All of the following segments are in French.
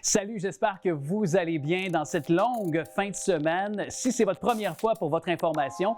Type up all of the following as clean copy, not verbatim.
Salut, j'espère que vous allez bien dans cette longue fin de semaine. Si c'est votre première fois pour votre information,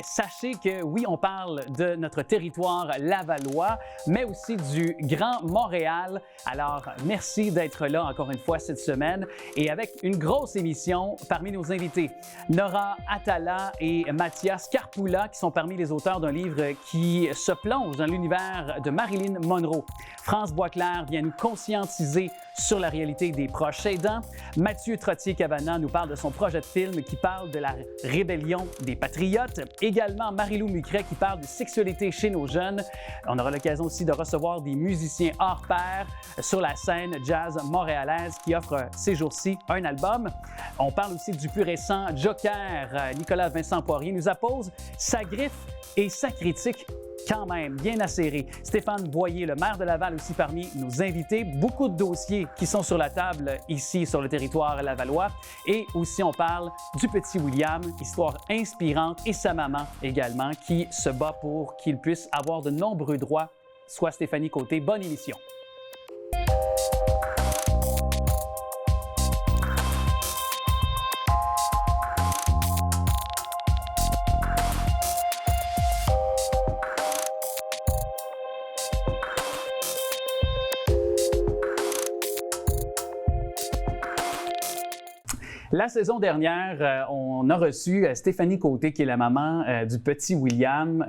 sachez que oui, on parle de notre territoire lavallois, mais aussi du Grand Montréal. Alors, merci d'être là encore une fois cette semaine et avec une grosse émission parmi nos invités. Nora Atala et Mathias Carpoula, qui sont parmi les auteurs d'un livre qui se plonge dans l'univers de Marilyn Monroe. France Boisclair vient nous conscientiser sur la réalité des proches aidants. Mathieu Trottier-Cavana nous parle de son projet de film qui parle de la rébellion des patriotes. Également, Marie-Lou Mucret qui parle de sexualité chez nos jeunes. On aura l'occasion aussi de recevoir des musiciens hors pair sur la scène jazz montréalaise qui offre ces jours-ci un album. On parle aussi du plus récent Joker. Nicolas Vincent Poirier nous appose sa griffe et sa critique quand même bien acérée. Stéphane Boyer, le maire de Laval, aussi parmi nos invités. Beaucoup de dossiers qui sont sur la table ici sur le territoire lavallois. Et aussi, on parle du petit William, histoire inspirante, et sa maman également, qui se bat pour qu'il puisse avoir de nombreux droits. Soit Stéphanie Côté. Bonne émission. La saison dernière, on a reçu Stéphanie Côté, qui est la maman du petit William.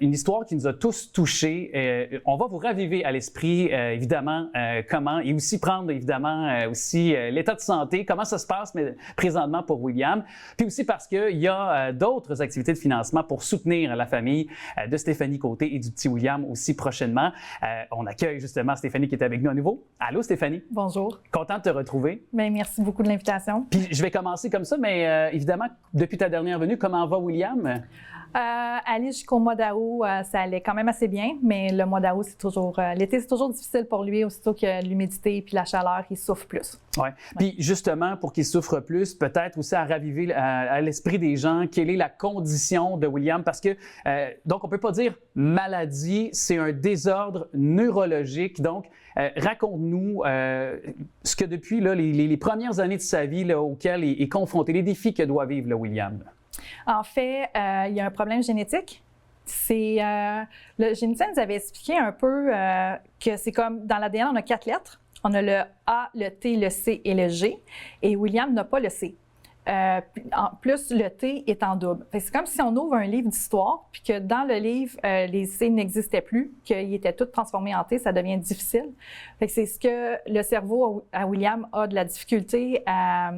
Une histoire qui nous a tous touchés. On va vous raviver à l'esprit, évidemment, comment, et aussi prendre, évidemment, aussi l'état de santé, comment ça se passe présentement pour William. Puis aussi parce qu'il y a d'autres activités de financement pour soutenir la famille de Stéphanie Côté et du petit William aussi prochainement. On accueille justement Stéphanie qui est avec nous à nouveau. Allô, Stéphanie. Bonjour. Content de te retrouver. Bien, merci beaucoup de l'invitation. Puis je vais commencer comme ça, mais évidemment, depuis ta dernière venue, comment va William? Aller jusqu'au mois d'août, ça allait quand même assez bien, mais le mois d'août, c'est toujours... l'été, c'est toujours difficile pour lui, aussitôt que l'humidité puis la chaleur, il souffre plus. Oui. Puis justement, pour qu'il souffre plus, peut-être aussi à raviver à l'esprit des gens, quelle est la condition de William? Parce que, donc, on ne peut pas dire maladie, c'est un désordre neurologique. Donc, raconte-nous ce que depuis là, les premières années de sa vie là, auxquelles il est confronté, les défis que doit vivre là, William. En fait, il y a un problème génétique. C'est le généticien nous avait expliqué un peu que c'est comme dans l'ADN, on a 4 lettres. On a le A, le T, le C et le G. Et William n'a pas le C. En plus, le T est en double. C'est comme si on ouvre un livre d'histoire, puis que dans le livre, les C n'existaient plus, qu'ils étaient tous transformés en T, ça devient difficile. C'est ce que le cerveau à William a de la difficulté à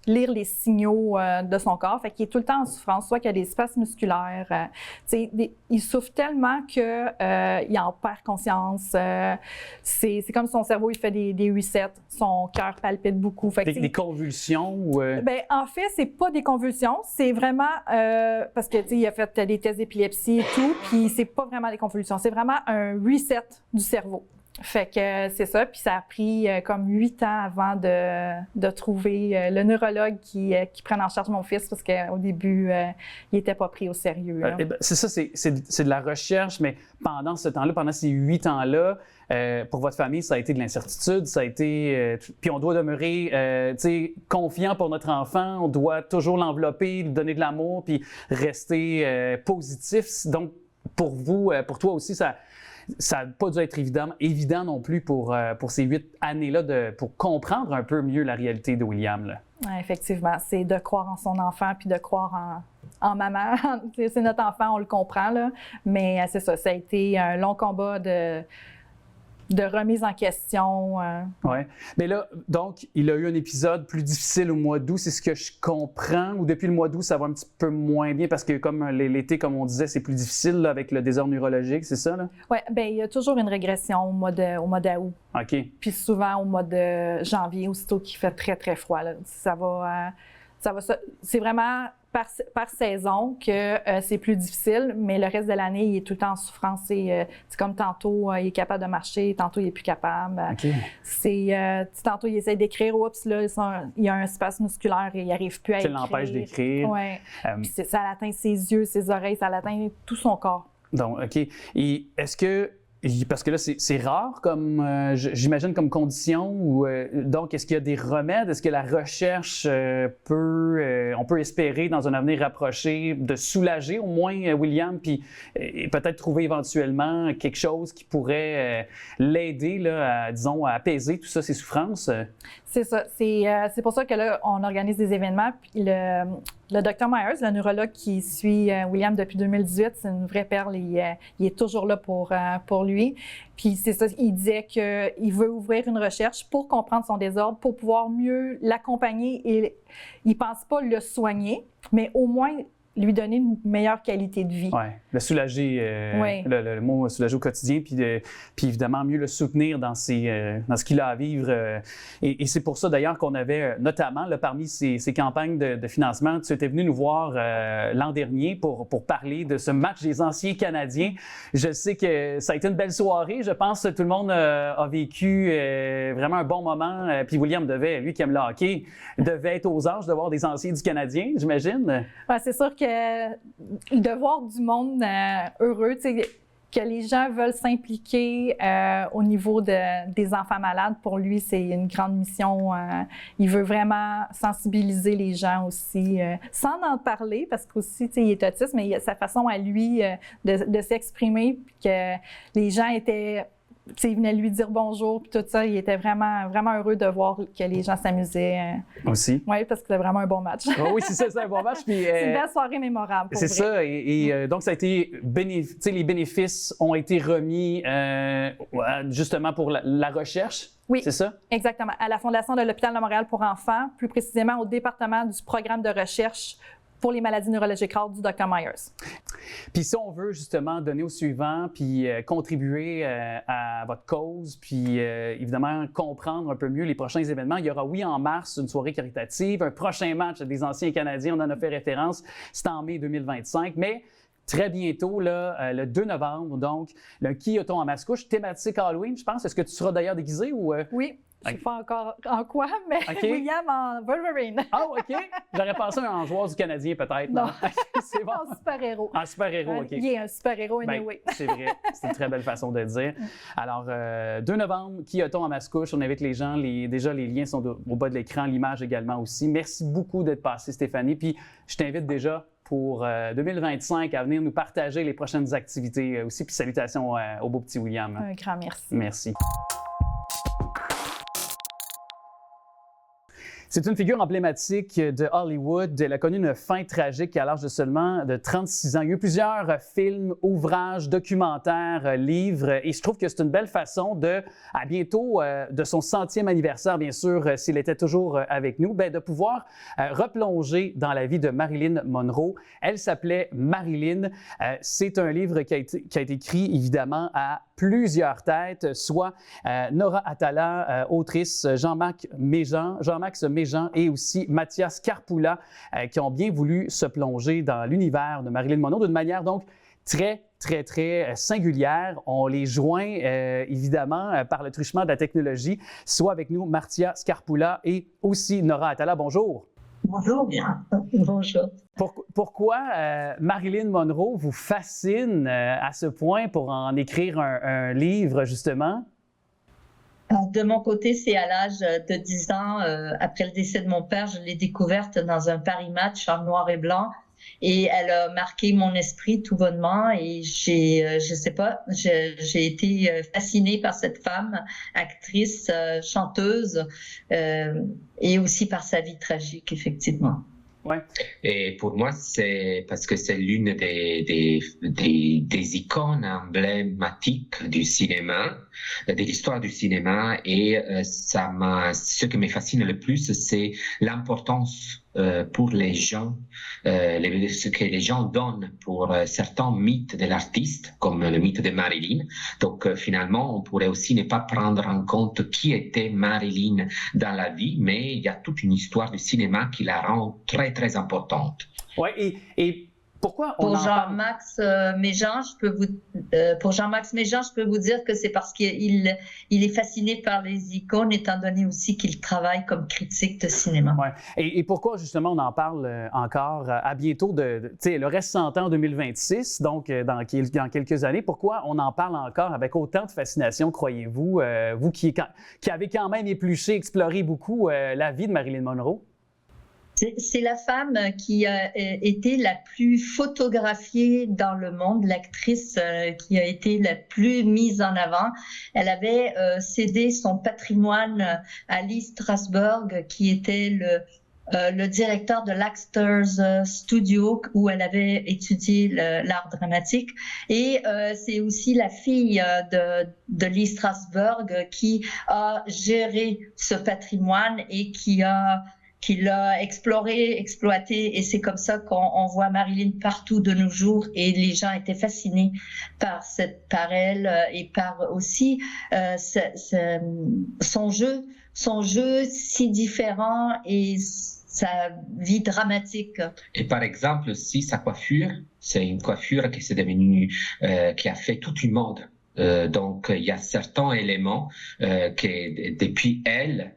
lire les signaux de son corps. Fait qu'il est tout le temps en souffrance, soit qu'il y a des spasmes musculaires. Il souffre tellement qu'il en perd conscience. C'est comme son cerveau, il fait des resets. Son cœur palpite beaucoup. Fait des convulsions? Ou en fait, c'est pas des convulsions. C'est vraiment... parce que, il a fait des tests d'épilepsie et tout, puis c'est pas vraiment des convulsions. C'est vraiment un reset du cerveau. Fait que c'est ça, puis ça a pris comme 8 ans avant de trouver le neurologue qui prenne en charge mon fils, parce qu'au début, il n'était pas pris au sérieux. C'est ça, c'est de la recherche, mais pendant ce temps-là, pendant ces 8 ans-là, pour votre famille, ça a été de l'incertitude, ça a été... puis on doit demeurer confiant pour notre enfant, on doit toujours l'envelopper, lui donner de l'amour, puis rester positif. Donc, pour vous, pour toi aussi, ça n'a pas dû être évident non plus pour ces 8 années-là pour comprendre un peu mieux la réalité de William. Là. Ouais, effectivement, c'est de croire en son enfant puis de croire en maman. C'est notre enfant, on le comprend, là. Mais c'est ça, ça a été un long combat de remise en question. Oui. Mais là, donc, il a eu un épisode plus difficile au mois d'août, c'est ce que je comprends. Ou depuis le mois d'août, ça va un petit peu moins bien parce que comme l'été, comme on disait, c'est plus difficile là, avec le désordre neurologique, c'est ça? Oui, il y a toujours une régression au mois d'août. OK. Puis souvent au mois de janvier, aussitôt qu'il fait très, très froid. Là. C'est vraiment par saison que c'est plus difficile, mais le reste de l'année, il est tout le temps en souffrance. C'est comme tantôt, il est capable de marcher, tantôt, il n'est plus capable. Okay. Tantôt, il essaie d'écrire, oups, là, il y a un spasme musculaire et il n'arrive plus à écrire. Ça l'empêche d'écrire. Oui. Ça atteint ses yeux, ses oreilles, ça atteint tout son corps. Donc, OK. Et est-ce que Parce que là, c'est rare, comme j'imagine, comme condition. Donc, est-ce qu'il y a des remèdes? Est-ce que la recherche on peut espérer dans un avenir rapproché de soulager au moins William, puis peut-être trouver éventuellement quelque chose qui pourrait l'aider, là, disons, à apaiser tout ça, ses souffrances? C'est ça. C'est pour ça que là, on organise des événements. Puis le Dr Myers, le neurologue qui suit William depuis 2018, c'est une vraie perle. Il est toujours là pour lui. Puis c'est ça, il disait qu'il veut ouvrir une recherche pour comprendre son désordre, pour pouvoir mieux l'accompagner. Et il ne pense pas le soigner, mais au moins lui donner une meilleure qualité de vie. Oui, le soulager, le mot soulager au quotidien, puis évidemment mieux le soutenir dans ce qu'il a à vivre. Et c'est pour ça d'ailleurs qu'on avait notamment, là, parmi ces campagnes de financement, tu étais venu nous voir l'an dernier pour parler de ce match des anciens Canadiens. Je sais que ça a été une belle soirée. Je pense que tout le monde a vécu vraiment un bon moment. Puis William lui qui aime le hockey, devait être aux anges de voir des anciens du Canadien, j'imagine. Ouais, c'est sûr que de voir du monde heureux, que les gens veulent s'impliquer au niveau des enfants malades, pour lui, c'est une grande mission. Il veut vraiment sensibiliser les gens aussi, sans en parler, parce qu'aussi, il est autiste, mais il a sa façon à lui de s'exprimer, puis que les gens étaient... il venait lui dire bonjour, puis tout ça. Il était vraiment, vraiment heureux de voir que les gens s'amusaient. Aussi. Oui, parce que c'était vraiment un bon match. Oh, oui, c'est un bon match. Puis, c'est une belle soirée mémorable. C'est ça. Et donc, ça a été les bénéfices ont été remis justement pour la recherche. Oui, c'est ça? Exactement. À la Fondation de l'Hôpital de Montréal pour enfants, plus précisément au département du programme de recherche pour les maladies neurologiques rares du Dr Myers. Puis si on veut justement donner au suivant, puis contribuer à votre cause, puis évidemment comprendre un peu mieux les prochains événements, il y aura, oui, en mars, une soirée caritative, un prochain match des anciens Canadiens, on en a fait référence, c'est en mai 2025, mais très bientôt, là, le 2 novembre, donc, le Qui-a-t-on en Mascouche, thématique Halloween, je pense. Est-ce que tu seras d'ailleurs déguisé ou... Oui. Je ne sais pas encore en quoi, mais William en Wolverine. Ah, OK. J'aurais pensé à un joueur du Canadien, peut-être. Non. C'est bon. En super-héros. En super-héros, OK. Il est un super-héros, anyway. C'est vrai. C'est une très belle façon de le dire. Alors, 2 novembre, Qui-a-t-on en Mascouche? On invite les gens. Déjà, les liens sont au bas de l'écran, l'image également aussi. Merci beaucoup d'être passée, Stéphanie. Puis, je t'invite déjà pour 2025 à venir nous partager les prochaines activités aussi. Puis, salutations au beau petit William. Un grand merci. Merci. C'est une figure emblématique de Hollywood. Elle a connu une fin tragique à l'âge de seulement 36 ans. Il y a eu plusieurs films, ouvrages, documentaires, livres, et je trouve que c'est une belle façon à bientôt de son 100e anniversaire, bien sûr, s'il était toujours avec nous, de pouvoir replonger dans la vie de Marilyn Monroe. Elle s'appelait Marilyn. C'est un livre qui a été écrit, évidemment, à plusieurs têtes, soit Nora Atala, autrice, Jean-Max Méjean et aussi Mathias Carpoula, qui ont bien voulu se plonger dans l'univers de Marilyn Monroe d'une manière donc très, très, très singulière. On les joint évidemment par le truchement de la technologie, soit avec nous Mathias Carpoula et aussi Nora Atala. Bonjour. Bonjour, bien. Bonjour. Pourquoi Marilyn Monroe vous fascine à ce point pour en écrire un livre, justement? De mon côté, c'est à l'âge de 10 ans, après le décès de mon père, je l'ai découverte dans un Paris Match en noir et blanc. Et elle a marqué mon esprit tout bonnement et j'ai été fascinée par cette femme, actrice, chanteuse, et aussi par sa vie tragique, effectivement. Ouais. Et pour moi, c'est parce que c'est l'une des icônes emblématiques du cinéma, de l'histoire du cinéma, et ce qui me fascine le plus, c'est l'importance pour les gens, ce que les gens donnent pour certains mythes de l'artiste, comme le mythe de Marilyn. Donc finalement, on pourrait aussi ne pas prendre en compte qui était Marilyn dans la vie, mais il y a toute une histoire du cinéma qui la rend très, très importante. Oui, et Pourquoi on Pour en parle? Jean-Max Méjean, pour Jean-Max Méjean, je peux vous dire que c'est parce qu'il est fasciné par les icônes, étant donné aussi qu'il travaille comme critique de cinéma. Ouais. Et pourquoi justement on en parle encore à bientôt tu sais, le reste 100 ans en 2026, donc dans quelques années, pourquoi on en parle encore avec autant de fascination, croyez-vous, vous qui avez quand même épluché, exploré beaucoup la vie de Marilyn Monroe? C'est la femme qui a été la plus photographiée dans le monde, l'actrice qui a été la plus mise en avant. Elle avait cédé son patrimoine à Lee Strasberg, qui était le directeur de l'Actors Studio, où elle avait étudié l'art dramatique. Et c'est aussi la fille de Lee Strasberg qui a géré ce patrimoine et qui l'a exploré, exploité, et c'est comme ça qu'on voit Marilyn partout de nos jours, et les gens étaient fascinés par elle et par aussi son jeu si différent et sa vie dramatique. Et par exemple, aussi sa coiffure, c'est une coiffure qui s'est devenue, qui a fait toute une mode. Donc, il y a certains éléments que depuis elle,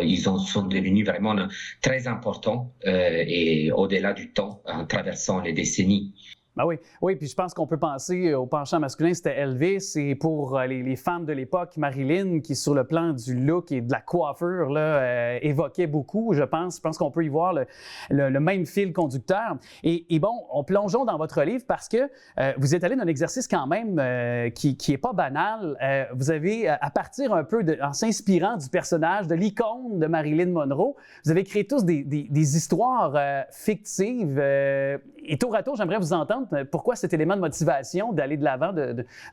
ils sont devenus vraiment très importants et au-delà du temps, en traversant les décennies. Ben oui, puis je pense qu'on peut penser au penchant masculin, c'était Elvis, et pour les femmes de l'époque, Marilyn, qui sur le plan du look et de la coiffure là, évoquait beaucoup, je pense. Je pense qu'on peut y voir le même fil conducteur. Et bon, plongeons dans votre livre parce que vous êtes allé dans un exercice quand même qui est pas banal. Vous avez, à partir un peu, en s'inspirant du personnage, de l'icône de Marilyn Monroe, vous avez créé tous des histoires fictives. Et tour à tour, j'aimerais vous entendre. Pourquoi cet élément de motivation d'aller de l'avant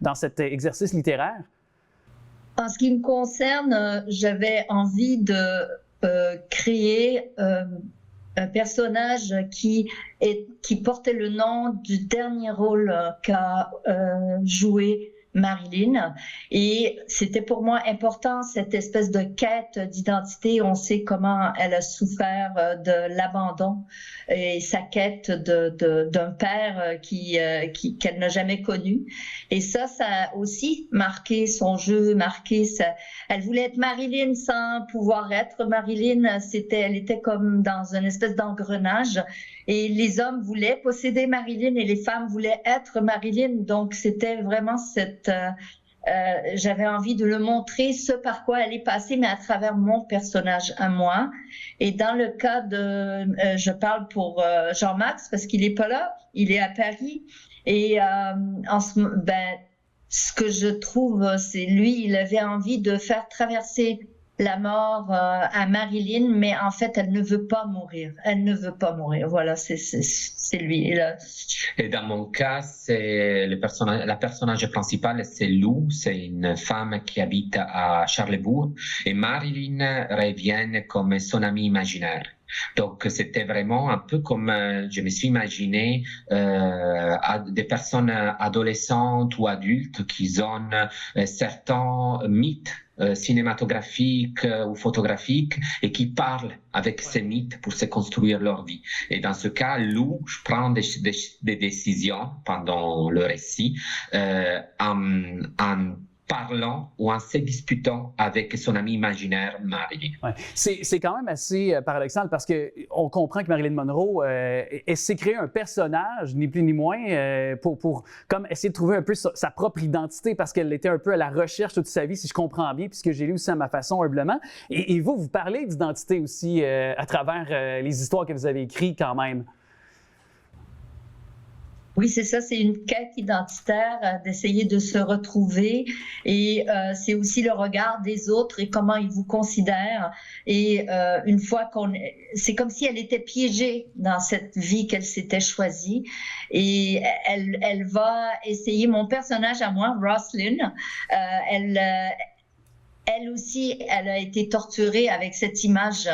dans cet exercice littéraire? En ce qui me concerne, j'avais envie de créer un personnage qui portait le nom du dernier rôle qu'a joué Marilyn. Et c'était pour moi important, cette espèce de quête d'identité. On sait comment elle a souffert de l'abandon et sa quête d'un père qu'elle n'a jamais connu. Et ça a aussi marqué son jeu, elle voulait être Marilyn sans pouvoir être Marilyn. Elle était comme dans une espèce d'engrenage. Et les hommes voulaient posséder Marilyn et les femmes voulaient être Marilyn. Donc, c'était vraiment j'avais envie de le montrer, ce par quoi elle est passée, mais à travers mon personnage à moi. Et dans le cas je parle pour Jean-Max parce qu'il n'est pas là, il est à Paris. Et ce que je trouve, c'est lui, il avait envie de faire traverser la mort à Marilyn, mais en fait, elle ne veut pas mourir. Elle ne veut pas mourir. Voilà, c'est lui. Et dans mon cas, la personnage principale, c'est Lou. C'est une femme qui habite à Charlesbourg. Et Marilyn revient comme son amie imaginaire. Donc, c'était vraiment un peu comme je me suis imaginé des personnes adolescentes ou adultes qui ont certains mythes cinématographiques ou photographiques et qui parlent avec ces mythes pour se construire leur vie. Et dans ce cas, Lou prend des décisions pendant le récit en parlant ou en se disputant avec son ami imaginaire Marilyn. Ouais. C'est quand même assez paradoxal parce qu'on comprend que Marilyn Monroe elle s'est créée un personnage, ni plus ni moins, pour comme essayer de trouver un peu sa propre identité parce qu'elle était un peu à la recherche toute sa vie, si je comprends bien, puisque j'ai lu aussi à ma façon humblement. Et vous parlez d'identité aussi à travers les histoires que vous avez écrites quand même. Oui, c'est ça, c'est une quête identitaire, d'essayer de se retrouver et c'est aussi le regard des autres et comment ils vous considèrent. Et une fois c'est comme si elle était piégée dans cette vie qu'elle s'était choisie et elle va essayer, mon personnage à moi, Roslyn, elle aussi, elle a été torturée avec cette image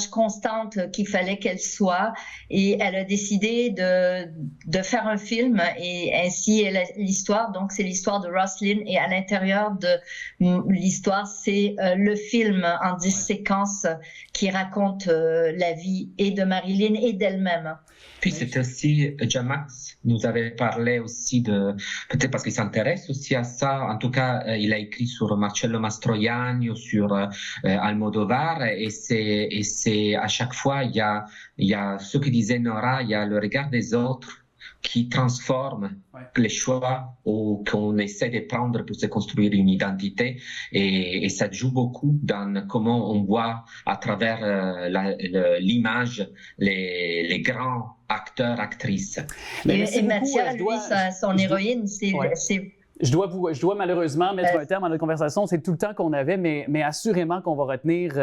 constante qu'il fallait qu'elle soit. Et elle a décidé de faire un film et ainsi l'histoire. Donc, c'est l'histoire de Roslyn et à l'intérieur de l'histoire, c'est le film en 10 séquences qui raconte la vie et de Marilyn et d'elle-même. Puis c'est aussi, Jean-Max nous avait parlé aussi peut-être parce qu'il s'intéresse aussi à ça, en tout cas, il a écrit sur Marcello Mastroianni ou sur Almodovar, et c'est à chaque fois, il y a ce que disait Nora, il y a le regard des autres qui transforme les choix qu'on essaie de prendre pour se construire une identité, et ça joue beaucoup dans comment on voit à travers l'image les grands acteurs, actrices. Et Mathia, lui, son héroïne, c'est... Je dois malheureusement mettre un terme à notre conversation. C'est tout le temps qu'on avait, mais assurément qu'on va retenir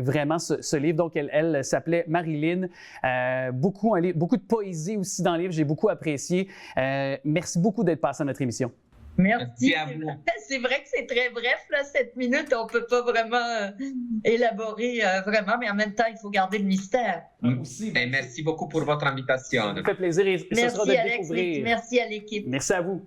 vraiment ce livre. Donc, elle s'appelait Marilyn. Beaucoup de poésie aussi dans le livre. J'ai beaucoup apprécié. Merci beaucoup d'être passé à notre émission. Merci à vous. C'est vrai que c'est très bref, là, 7 minutes. On ne peut pas vraiment élaborer vraiment, mais en même temps, il faut garder le mystère. Et merci beaucoup pour votre invitation. Ça me fait plaisir et ce sera de découvrir. Merci à l'équipe. Merci à vous.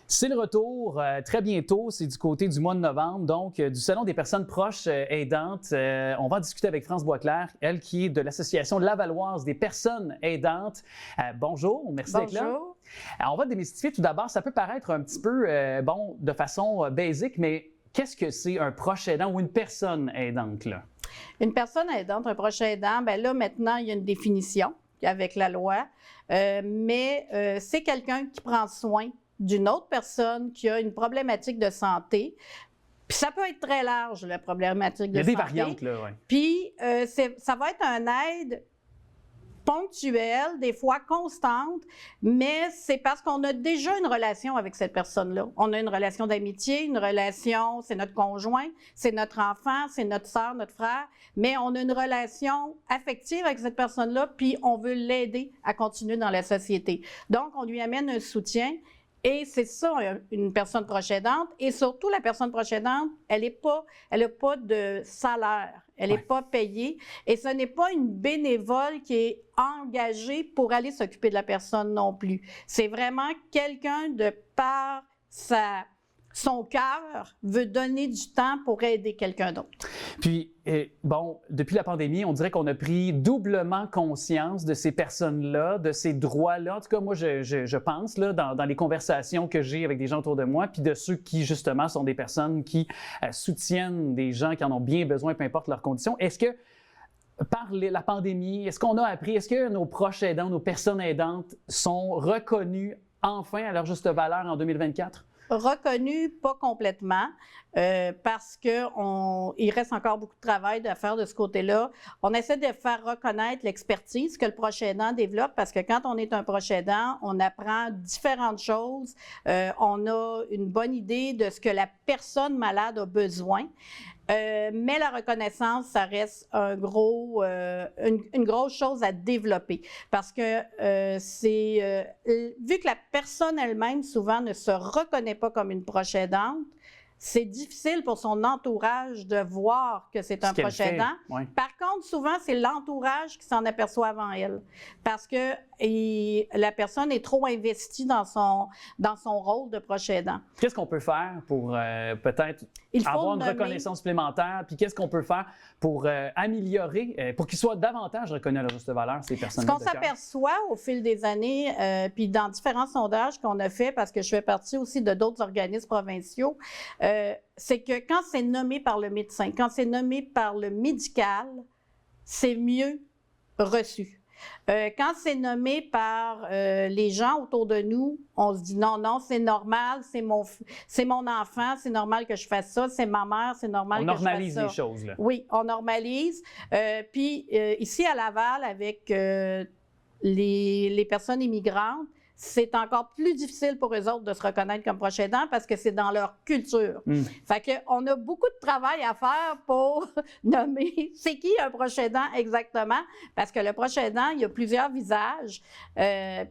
C'est le retour très bientôt, c'est du côté du mois de novembre, donc du Salon des personnes proches aidantes. On va en discuter avec France Boisclair, elle qui est de l'Association lavalloise des personnes aidantes. Bonjour, merci d'être là. Bonjour. Alors, on va démystifier tout d'abord, ça peut paraître un petit peu, de façon basique, mais qu'est-ce que c'est un proche aidant ou une personne aidante, là? Une personne aidante, un proche aidant, bien là, maintenant, il y a une définition avec la loi, mais c'est quelqu'un qui prend soin d'une autre personne qui a une problématique de santé. Puis ça peut être très large, la problématique de santé. Il y a des variantes, là, oui. Puis ça va être une aide ponctuelle, des fois constante, mais c'est parce qu'on a déjà une relation avec cette personne-là. On a une relation d'amitié, une relation, c'est notre conjoint, c'est notre enfant, c'est notre sœur, notre frère, mais on a une relation affective avec cette personne-là, puis on veut l'aider à continuer dans la société. Donc, on lui amène un soutien. Et c'est ça, une personne proche aidante. Et surtout, la personne proche aidante, elle n'a pas de salaire. Elle n'est pas payée. Et ce n'est pas une bénévole qui est engagée pour aller s'occuper de la personne non plus. C'est vraiment quelqu'un de par son cœur veut donner du temps pour aider quelqu'un d'autre. Puis, depuis la pandémie, on dirait qu'on a pris doublement conscience de ces personnes-là, de ces droits-là. En tout cas, moi, je pense, là, dans les conversations que j'ai avec des gens autour de moi, puis de ceux qui, justement, sont des personnes qui soutiennent des gens qui en ont bien besoin, peu importe leurs conditions. Est-ce que, par la pandémie, est-ce qu'on a appris, est-ce que nos proches aidants, nos personnes aidantes sont reconnues enfin à leur juste valeur en 2024? Reconnu, pas complètement, parce qu'il reste encore beaucoup de travail à faire de ce côté-là. On essaie de faire reconnaître l'expertise que le proche aidant développe, parce que quand on est un proche aidant, on apprend différentes choses. On a une bonne idée de ce que la personne malade a besoin. Mais la reconnaissance, ça reste une grosse chose à développer parce que vu que la personne elle-même souvent ne se reconnaît pas comme une proche aidante, c'est difficile pour son entourage de voir que c'est un proche aidant. Oui. Par contre, souvent, c'est l'entourage qui s'en aperçoit avant elle parce que la personne est trop investie dans son rôle de proche aidant. Qu'est-ce qu'on peut faire pour peut-être avoir une reconnaissance supplémentaire? Puis qu'est-ce qu'on peut faire pour améliorer, pour qu'ils soient davantage reconnus à leur juste valeur, ces personnes-là? Ce qu'on s'aperçoit au fil des années, puis dans différents sondages qu'on a fait, parce que je fais partie aussi de d'autres organismes provinciaux, c'est que quand c'est nommé par le médecin, quand c'est nommé par le médical, c'est mieux reçu. Quand c'est nommé par les gens autour de nous, on se dit non, c'est normal, c'est mon enfant, c'est normal que je fasse ça, c'est ma mère, c'est normal que je fasse ça. On normalise les choses, là. Oui, on normalise. Puis ici à Laval, avec les personnes immigrantes, c'est encore plus difficile pour eux autres de se reconnaître comme proche aidant parce que c'est dans leur culture. Fait qu'on a beaucoup de travail à faire pour nommer c'est qui un proche aidant exactement, parce que le proche aidant, il y a plusieurs visages.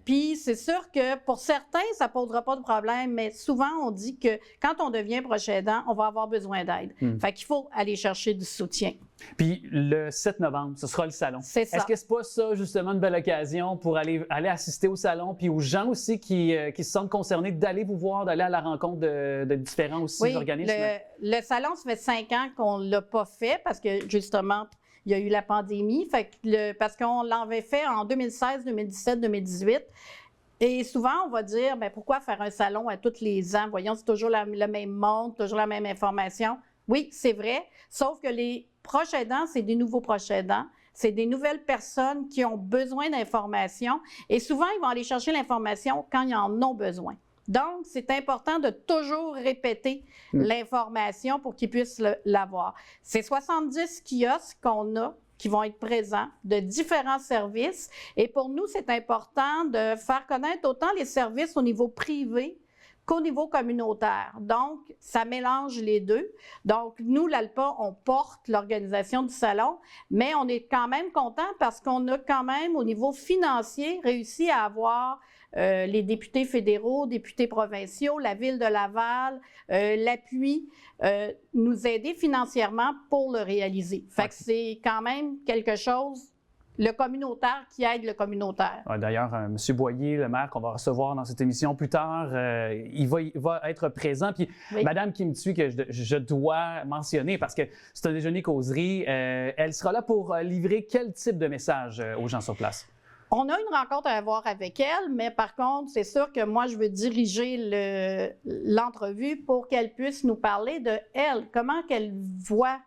Puis c'est sûr que pour certains, ça ne posera pas de problème, mais souvent, on dit que quand on devient proche aidant, on va avoir besoin d'aide. Fait qu'il faut aller chercher du soutien. Puis le 7 novembre, ce sera le salon. C'est ça. Est-ce que c'est pas ça, justement, une belle occasion pour aller assister au salon, puis aux gens aussi qui se sentent concernés, d'aller vous voir, d'aller à la rencontre de différents aussi organismes? Le salon, ça fait 5 ans qu'on ne l'a pas fait parce que, justement, il y a eu la pandémie. Parce qu'on l'avait fait en 2016, 2017, 2018. Et souvent, on va dire, bien, pourquoi faire un salon à tous les ans? Voyons, c'est toujours le même monde, toujours la même information. Oui, c'est vrai, sauf que les proches aidants, c'est des nouveaux proches aidants. C'est des nouvelles personnes qui ont besoin d'informations et souvent, ils vont aller chercher l'information quand ils en ont besoin. Donc, c'est important de toujours répéter l'information pour qu'ils puissent l'avoir. C'est 70 kiosques qu'on a qui vont être présents de différents services. Et pour nous, c'est important de faire connaître autant les services au niveau privé qu'au niveau communautaire. Donc, ça mélange les deux. Donc, nous, l'ALPA, on porte l'organisation du salon, mais on est quand même content parce qu'on a quand même, au niveau financier, réussi à avoir les députés fédéraux, députés provinciaux, la Ville de Laval, l'appui, nous aider financièrement pour le réaliser. Fait que c'est quand même quelque chose, le communautaire qui aide le communautaire. D'ailleurs, M. Boyer, le maire qu'on va recevoir dans cette émission plus tard, il va être présent. Puis Mme Kim Thuy, que je dois mentionner parce que c'est un déjeuner causerie, elle sera là pour livrer quel type de message aux gens sur place? On a une rencontre à avoir avec elle, mais par contre, c'est sûr que moi, je veux diriger l'entrevue pour qu'elle puisse nous parler de elle, comment qu'elle voit,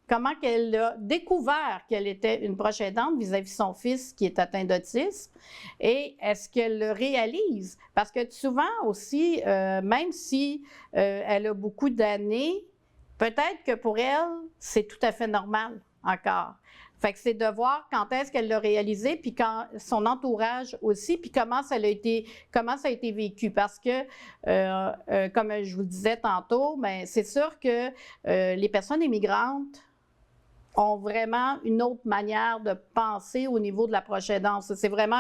comment qu'elle a découvert qu'elle était une proche aidante vis-à-vis de son fils qui est atteint d'autisme et est-ce qu'elle le réalise? Parce que souvent aussi, même si elle a beaucoup d'années, peut-être que pour elle, c'est tout à fait normal encore. Fait que c'est de voir quand est-ce qu'elle l'a réalisé, puis quand son entourage aussi, puis comment ça a été vécu. Parce que, comme je vous le disais tantôt, bien, c'est sûr que les personnes immigrantes ont vraiment une autre manière de penser au niveau de la proche aidance. C'est comme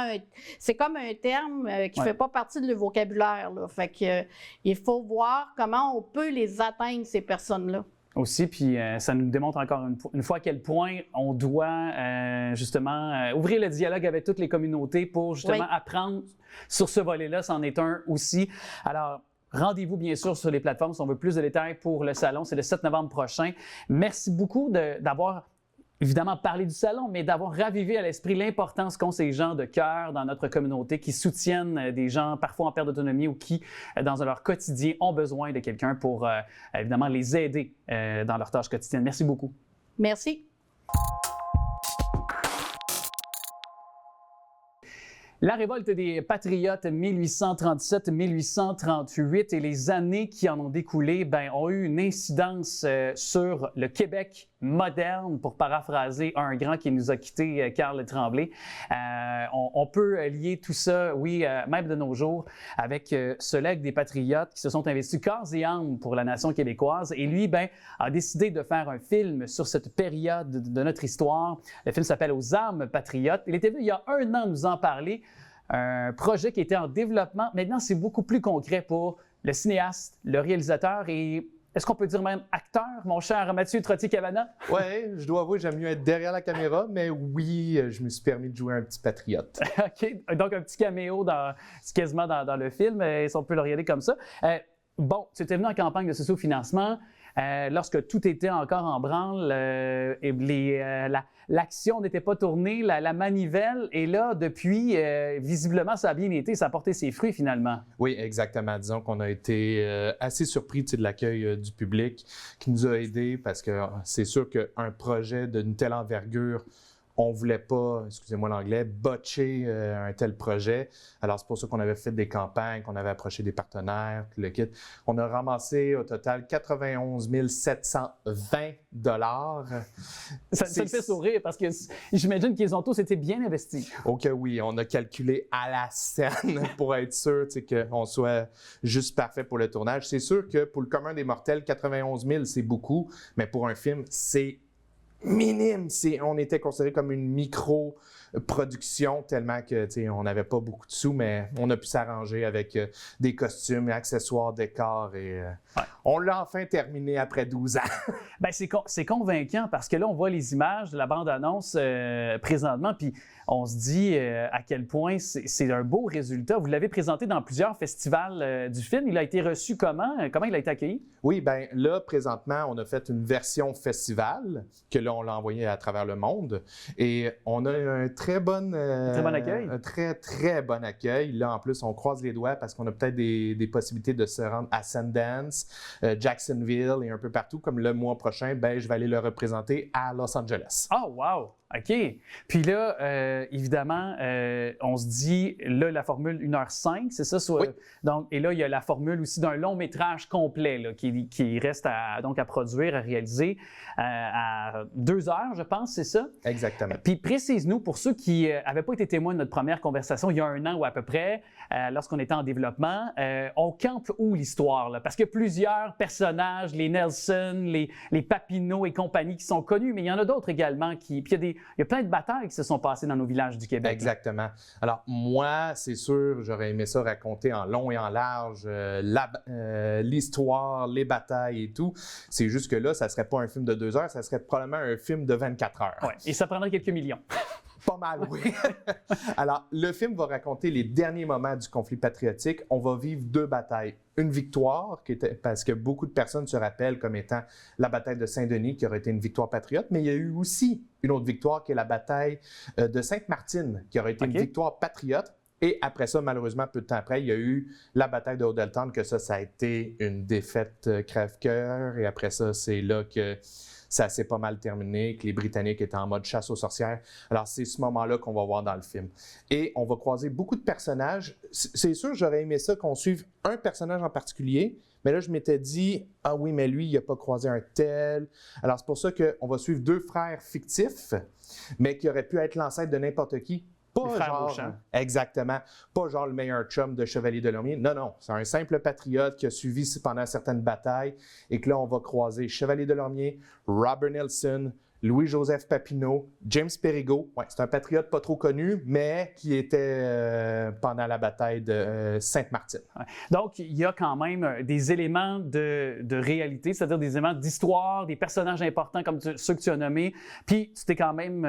un terme qui ne fait pas partie de leur vocabulaire, là. Fait que, il faut voir comment on peut les atteindre, ces personnes-là. Aussi, puis ça nous démontre encore une fois à quel point on doit justement ouvrir le dialogue avec toutes les communautés pour justement apprendre sur ce volet-là, c'en est un aussi. Alors, rendez-vous bien sûr sur les plateformes si on veut plus de détails pour le salon, c'est le 7 novembre prochain. Merci beaucoup d'avoir évidemment parlé du salon, mais d'avoir ravivé à l'esprit l'importance qu'ont ces gens de cœur dans notre communauté qui soutiennent des gens parfois en perte d'autonomie ou qui, dans leur quotidien, ont besoin de quelqu'un pour évidemment les aider dans leurs tâches quotidiennes. Merci beaucoup. Merci. La révolte des Patriotes 1837-1838 et les années qui en ont découlé ont eu une incidence sur le Québec moderne, pour paraphraser un grand qui nous a quittés, Carl Tremblay. On peut lier tout ça, oui, même de nos jours, avec ce legs des Patriotes qui se sont investis corps et âme pour la nation québécoise. Et lui, a décidé de faire un film sur cette période de notre histoire. Le film s'appelle « Aux âmes patriotes ». Il était venu il y a 1 an nous en parler. Un projet qui était en développement. Maintenant, c'est beaucoup plus concret pour le cinéaste, le réalisateur et est-ce qu'on peut dire même acteur, mon cher Mathieu Trottier-Cavana? Oui, je dois avouer, j'aime mieux être derrière la caméra, mais oui, je me suis permis de jouer un petit patriote. OK, donc un petit caméo quasiment dans le film, si on peut le regarder comme ça. Bon, tu étais venu en campagne de socio-financement. Lorsque tout était encore en branle, l'action n'était pas tournée, la manivelle, et là, depuis, visiblement, ça a bien été, ça a porté ses fruits finalement. Oui, exactement. Disons qu'on a été assez surpris de l'accueil du public qui nous a aidés parce que c'est sûr qu'un projet d'une telle envergure, on ne voulait pas, excusez-moi l'anglais, botcher un tel projet. Alors, c'est pour ça qu'on avait fait des campagnes, qu'on avait approché des partenaires, tout le kit. On a ramassé au total 91 720 $. Ça me fait sourire parce que j'imagine qu'ils ont tous été bien investis. OK, oui, on a calculé à la scène pour être sûr qu'on soit juste parfait pour le tournage. C'est sûr que pour le commun des mortels, 91 000, c'est beaucoup, mais pour un film, c'est minime. On était considéré comme une micro-production tellement que on n'avait pas beaucoup de sous, mais on a pu s'arranger avec des costumes, accessoires, décors et on l'a enfin terminé après 12 ans. Bien, c'est convaincant parce que là, on voit les images de la bande-annonce présentement, puis on se dit à quel point c'est un beau résultat. Vous l'avez présenté dans plusieurs festivals du film. Il a été reçu comment? Comment il a été accueilli? Oui, bien là, présentement, on a fait une version festival que là, on l'a envoyé à travers le monde et on a un très bon accueil. Un très, très bon accueil. Là, en plus, on croise les doigts parce qu'on a peut-être des possibilités de se rendre à Sundance, Jacksonville et un peu partout. Comme le mois prochain, ben, je vais aller le représenter à Los Angeles. Oh, wow! OK. Puis là, évidemment, on se dit, là, la formule 1h05, c'est ça? Oui. Donc, et là, il y a la formule aussi d'un long métrage complet là, qui reste à produire, à réaliser à 2 heures, je pense, c'est ça? Exactement. Puis précise-nous, pour ceux qui n'avaient pas été témoins de notre première conversation il y a 1 an ou à peu près, lorsqu'on était en développement, on campe où l'histoire? Là? Parce qu'il y a plusieurs personnages, les Nelson, les Papineau et compagnie qui sont connus, mais il y en a d'autres également qui... Puis il y a plein de batailles qui se sont passées dans nos villages du Québec. Exactement. Là. Alors, moi, c'est sûr, j'aurais aimé ça raconter en long et en large l'histoire, les batailles et tout. C'est juste que là, ça ne serait pas un film de 2 heures, ça serait probablement un film de 24 heures. Oui, et ça prendrait quelques millions. Pas mal, oui. Alors, le film va raconter les derniers moments du conflit patriotique. On va vivre 2 batailles. Une victoire, parce que beaucoup de personnes se rappellent comme étant la bataille de Saint-Denis, qui aurait été une victoire patriote, mais il y a eu aussi une autre victoire, qui est la bataille de Sainte-Martine, qui aurait été une victoire patriote. Et après ça, malheureusement, peu de temps après, il y a eu la bataille de Hodeltown, que ça a été une défaite crève-cœur. Et après ça, c'est là que ça s'est pas mal terminé, que les Britanniques étaient en mode chasse aux sorcières. Alors, c'est ce moment-là qu'on va voir dans le film. Et on va croiser beaucoup de personnages. C'est sûr, j'aurais aimé ça qu'on suive un personnage en particulier, mais là, je m'étais dit, ah oui, mais lui, il n'a pas croisé un tel. Alors, c'est pour ça qu'on va suivre 2 frères fictifs, mais qui auraient pu être l'ancêtre de n'importe qui. Pas genre, exactement. Pas genre le meilleur chum de Chevalier Delormier. Non, non. C'est un simple patriote qui a suivi pendant certaines batailles et que là, on va croiser Chevalier Delormier, Robert Nelson, Louis-Joseph Papineau, James Perigo. Ouais, c'est un patriote pas trop connu, mais qui était pendant la bataille de Sainte-Martine. Ouais. Donc, il y a quand même des éléments de réalité, c'est-à-dire des éléments d'histoire, des personnages importants comme ceux que tu as nommés. Puis, tu t'es quand même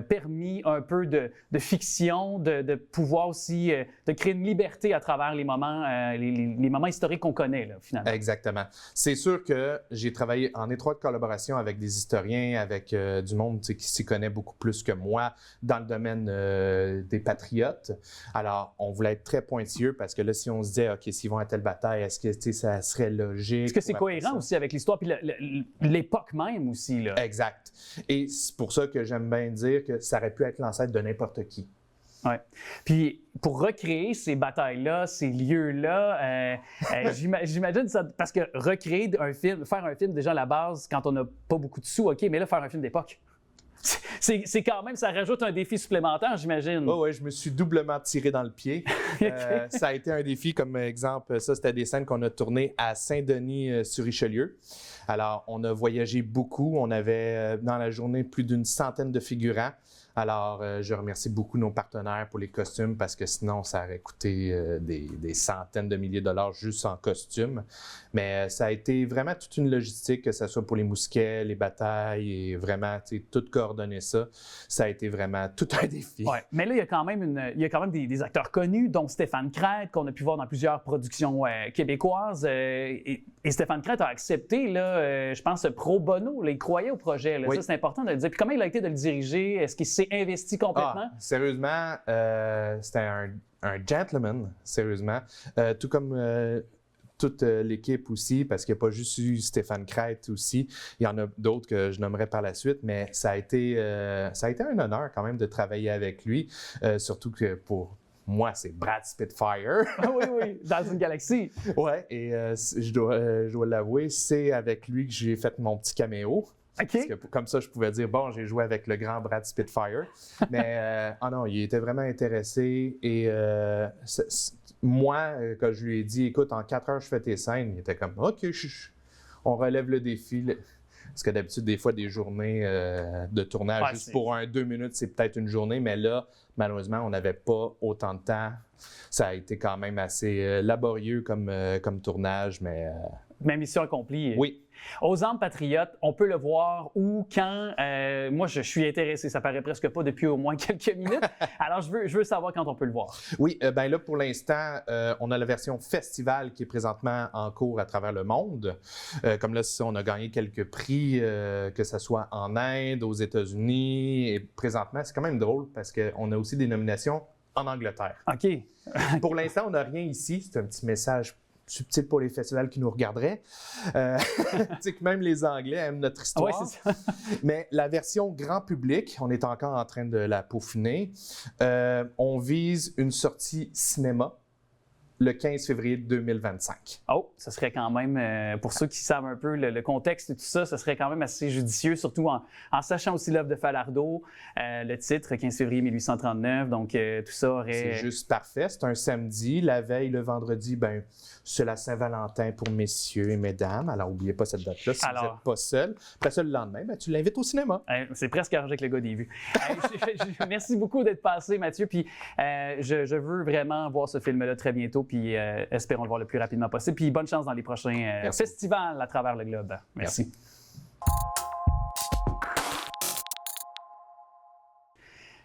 permis un peu de fiction, de pouvoir aussi de créer une liberté à travers les moments, les moments historiques qu'on connaît, là, finalement. Exactement. C'est sûr que j'ai travaillé en étroite collaboration avec des historiens, avec du monde qui s'y connaît beaucoup plus que moi dans le domaine des patriotes. Alors, on voulait être très pointilleux parce que là, si on se disait, OK, s'ils vont à telle bataille, est-ce que ça serait logique? Est-ce que c'est cohérent aussi avec l'histoire puis l'époque même aussi, là? Exact. Et c'est pour ça que j'aime bien dire que ça aurait pu être l'ancêtre de n'importe qui. Oui. Puis pour recréer ces batailles-là, ces lieux-là, j'imagine ça, parce que recréer un film, faire un film déjà à la base, quand on n'a pas beaucoup de sous, OK, mais là, faire un film d'époque, c'est quand même, ça rajoute un défi supplémentaire, j'imagine. Oh, oui, je me suis doublement tiré dans le pied. Ça a été un défi, comme exemple, ça, c'était des scènes qu'on a tournées à Saint-Denis-sur-Richelieu. Alors, on a voyagé beaucoup. On avait, dans la journée, plus d'une centaine de figurants. Alors, je remercie beaucoup nos partenaires pour les costumes parce que sinon, ça aurait coûté des centaines de milliers de dollars juste en costumes. Mais ça a été vraiment toute une logistique, que ce soit pour les mousquets, les batailles et vraiment, tout coordonner ça. Ça a été vraiment tout un défi. Ouais. Mais là, il y a quand même des acteurs connus, dont Stéphane Crête, qu'on a pu voir dans plusieurs productions québécoises. Et Stéphane Crête a accepté, là, je pense, pro bono. Là, il croyait au projet. Là. Oui. Ça, c'est important de le dire. Puis comment il a été de le diriger? Est-ce qu'il s'est investi complètement? Ah, sérieusement, c'était un gentleman, sérieusement. Tout toute l'équipe aussi, parce qu'il n'y a pas juste eu Stéphane Crête aussi. Il y en a d'autres que je nommerai par la suite, mais ça a été un honneur quand même de travailler avec lui, surtout que pour moi, c'est Brad Spitfire. Oui, dans une galaxie. Ouais, et je dois l'avouer, c'est avec lui que j'ai fait mon petit caméo. OK. Parce que comme ça, je pouvais dire, bon, j'ai joué avec le grand Brad Spitfire. Mais non, il était vraiment intéressé. Et moi, quand je lui ai dit, écoute, en 4 heures, je fais tes scènes, il était comme, OK, on relève le défi. Parce que d'habitude, des fois, des journées de tournage, juste pour 2 minutes, c'est peut-être une journée. Mais là, malheureusement, on n'avait pas autant de temps. Ça a été quand même assez laborieux comme tournage, mais... Mais mission accomplie. Oui. Aux Armes Patriotes, on peut le voir où, quand. Moi, je suis intéressé. Ça paraît presque pas depuis au moins quelques minutes. Alors, je veux savoir quand on peut le voir. Oui, ben là, pour l'instant, on a la version festival qui est présentement en cours à travers le monde. Comme là, on a gagné quelques prix, que ce soit en Inde, aux États-Unis. Et présentement, c'est quand même drôle parce qu'on a aussi des nominations en Angleterre. OK. Pour l'instant, on n'a rien ici. C'est un petit message subtil pour les festivals qui nous regarderaient. Tu sais que même les Anglais aiment notre histoire. Oui, c'est ça. Mais la version grand public, on est encore en train de la peaufiner. On vise une sortie cinéma le 15 février 2025. Oh, ça serait quand même, pour ceux qui savent un peu le contexte et tout ça, ça serait quand même assez judicieux, surtout en sachant aussi l'œuvre de Falardeau, le titre, 15 février 1839, donc tout ça aurait... C'est juste parfait, c'est un samedi. La veille, le vendredi, ben c'est la Saint-Valentin pour messieurs et mesdames. Alors, n'oubliez pas cette date-là si vous n'êtes pas seul. Après ça, le lendemain, ben, tu l'invites au cinéma. C'est presque arrangé avec le gars des vues. Merci beaucoup d'être passé, Mathieu, puis je veux vraiment voir ce film-là très bientôt, puis espérons le voir le plus rapidement possible. Puis bonne chance dans les prochains festivals à travers le globe. Merci.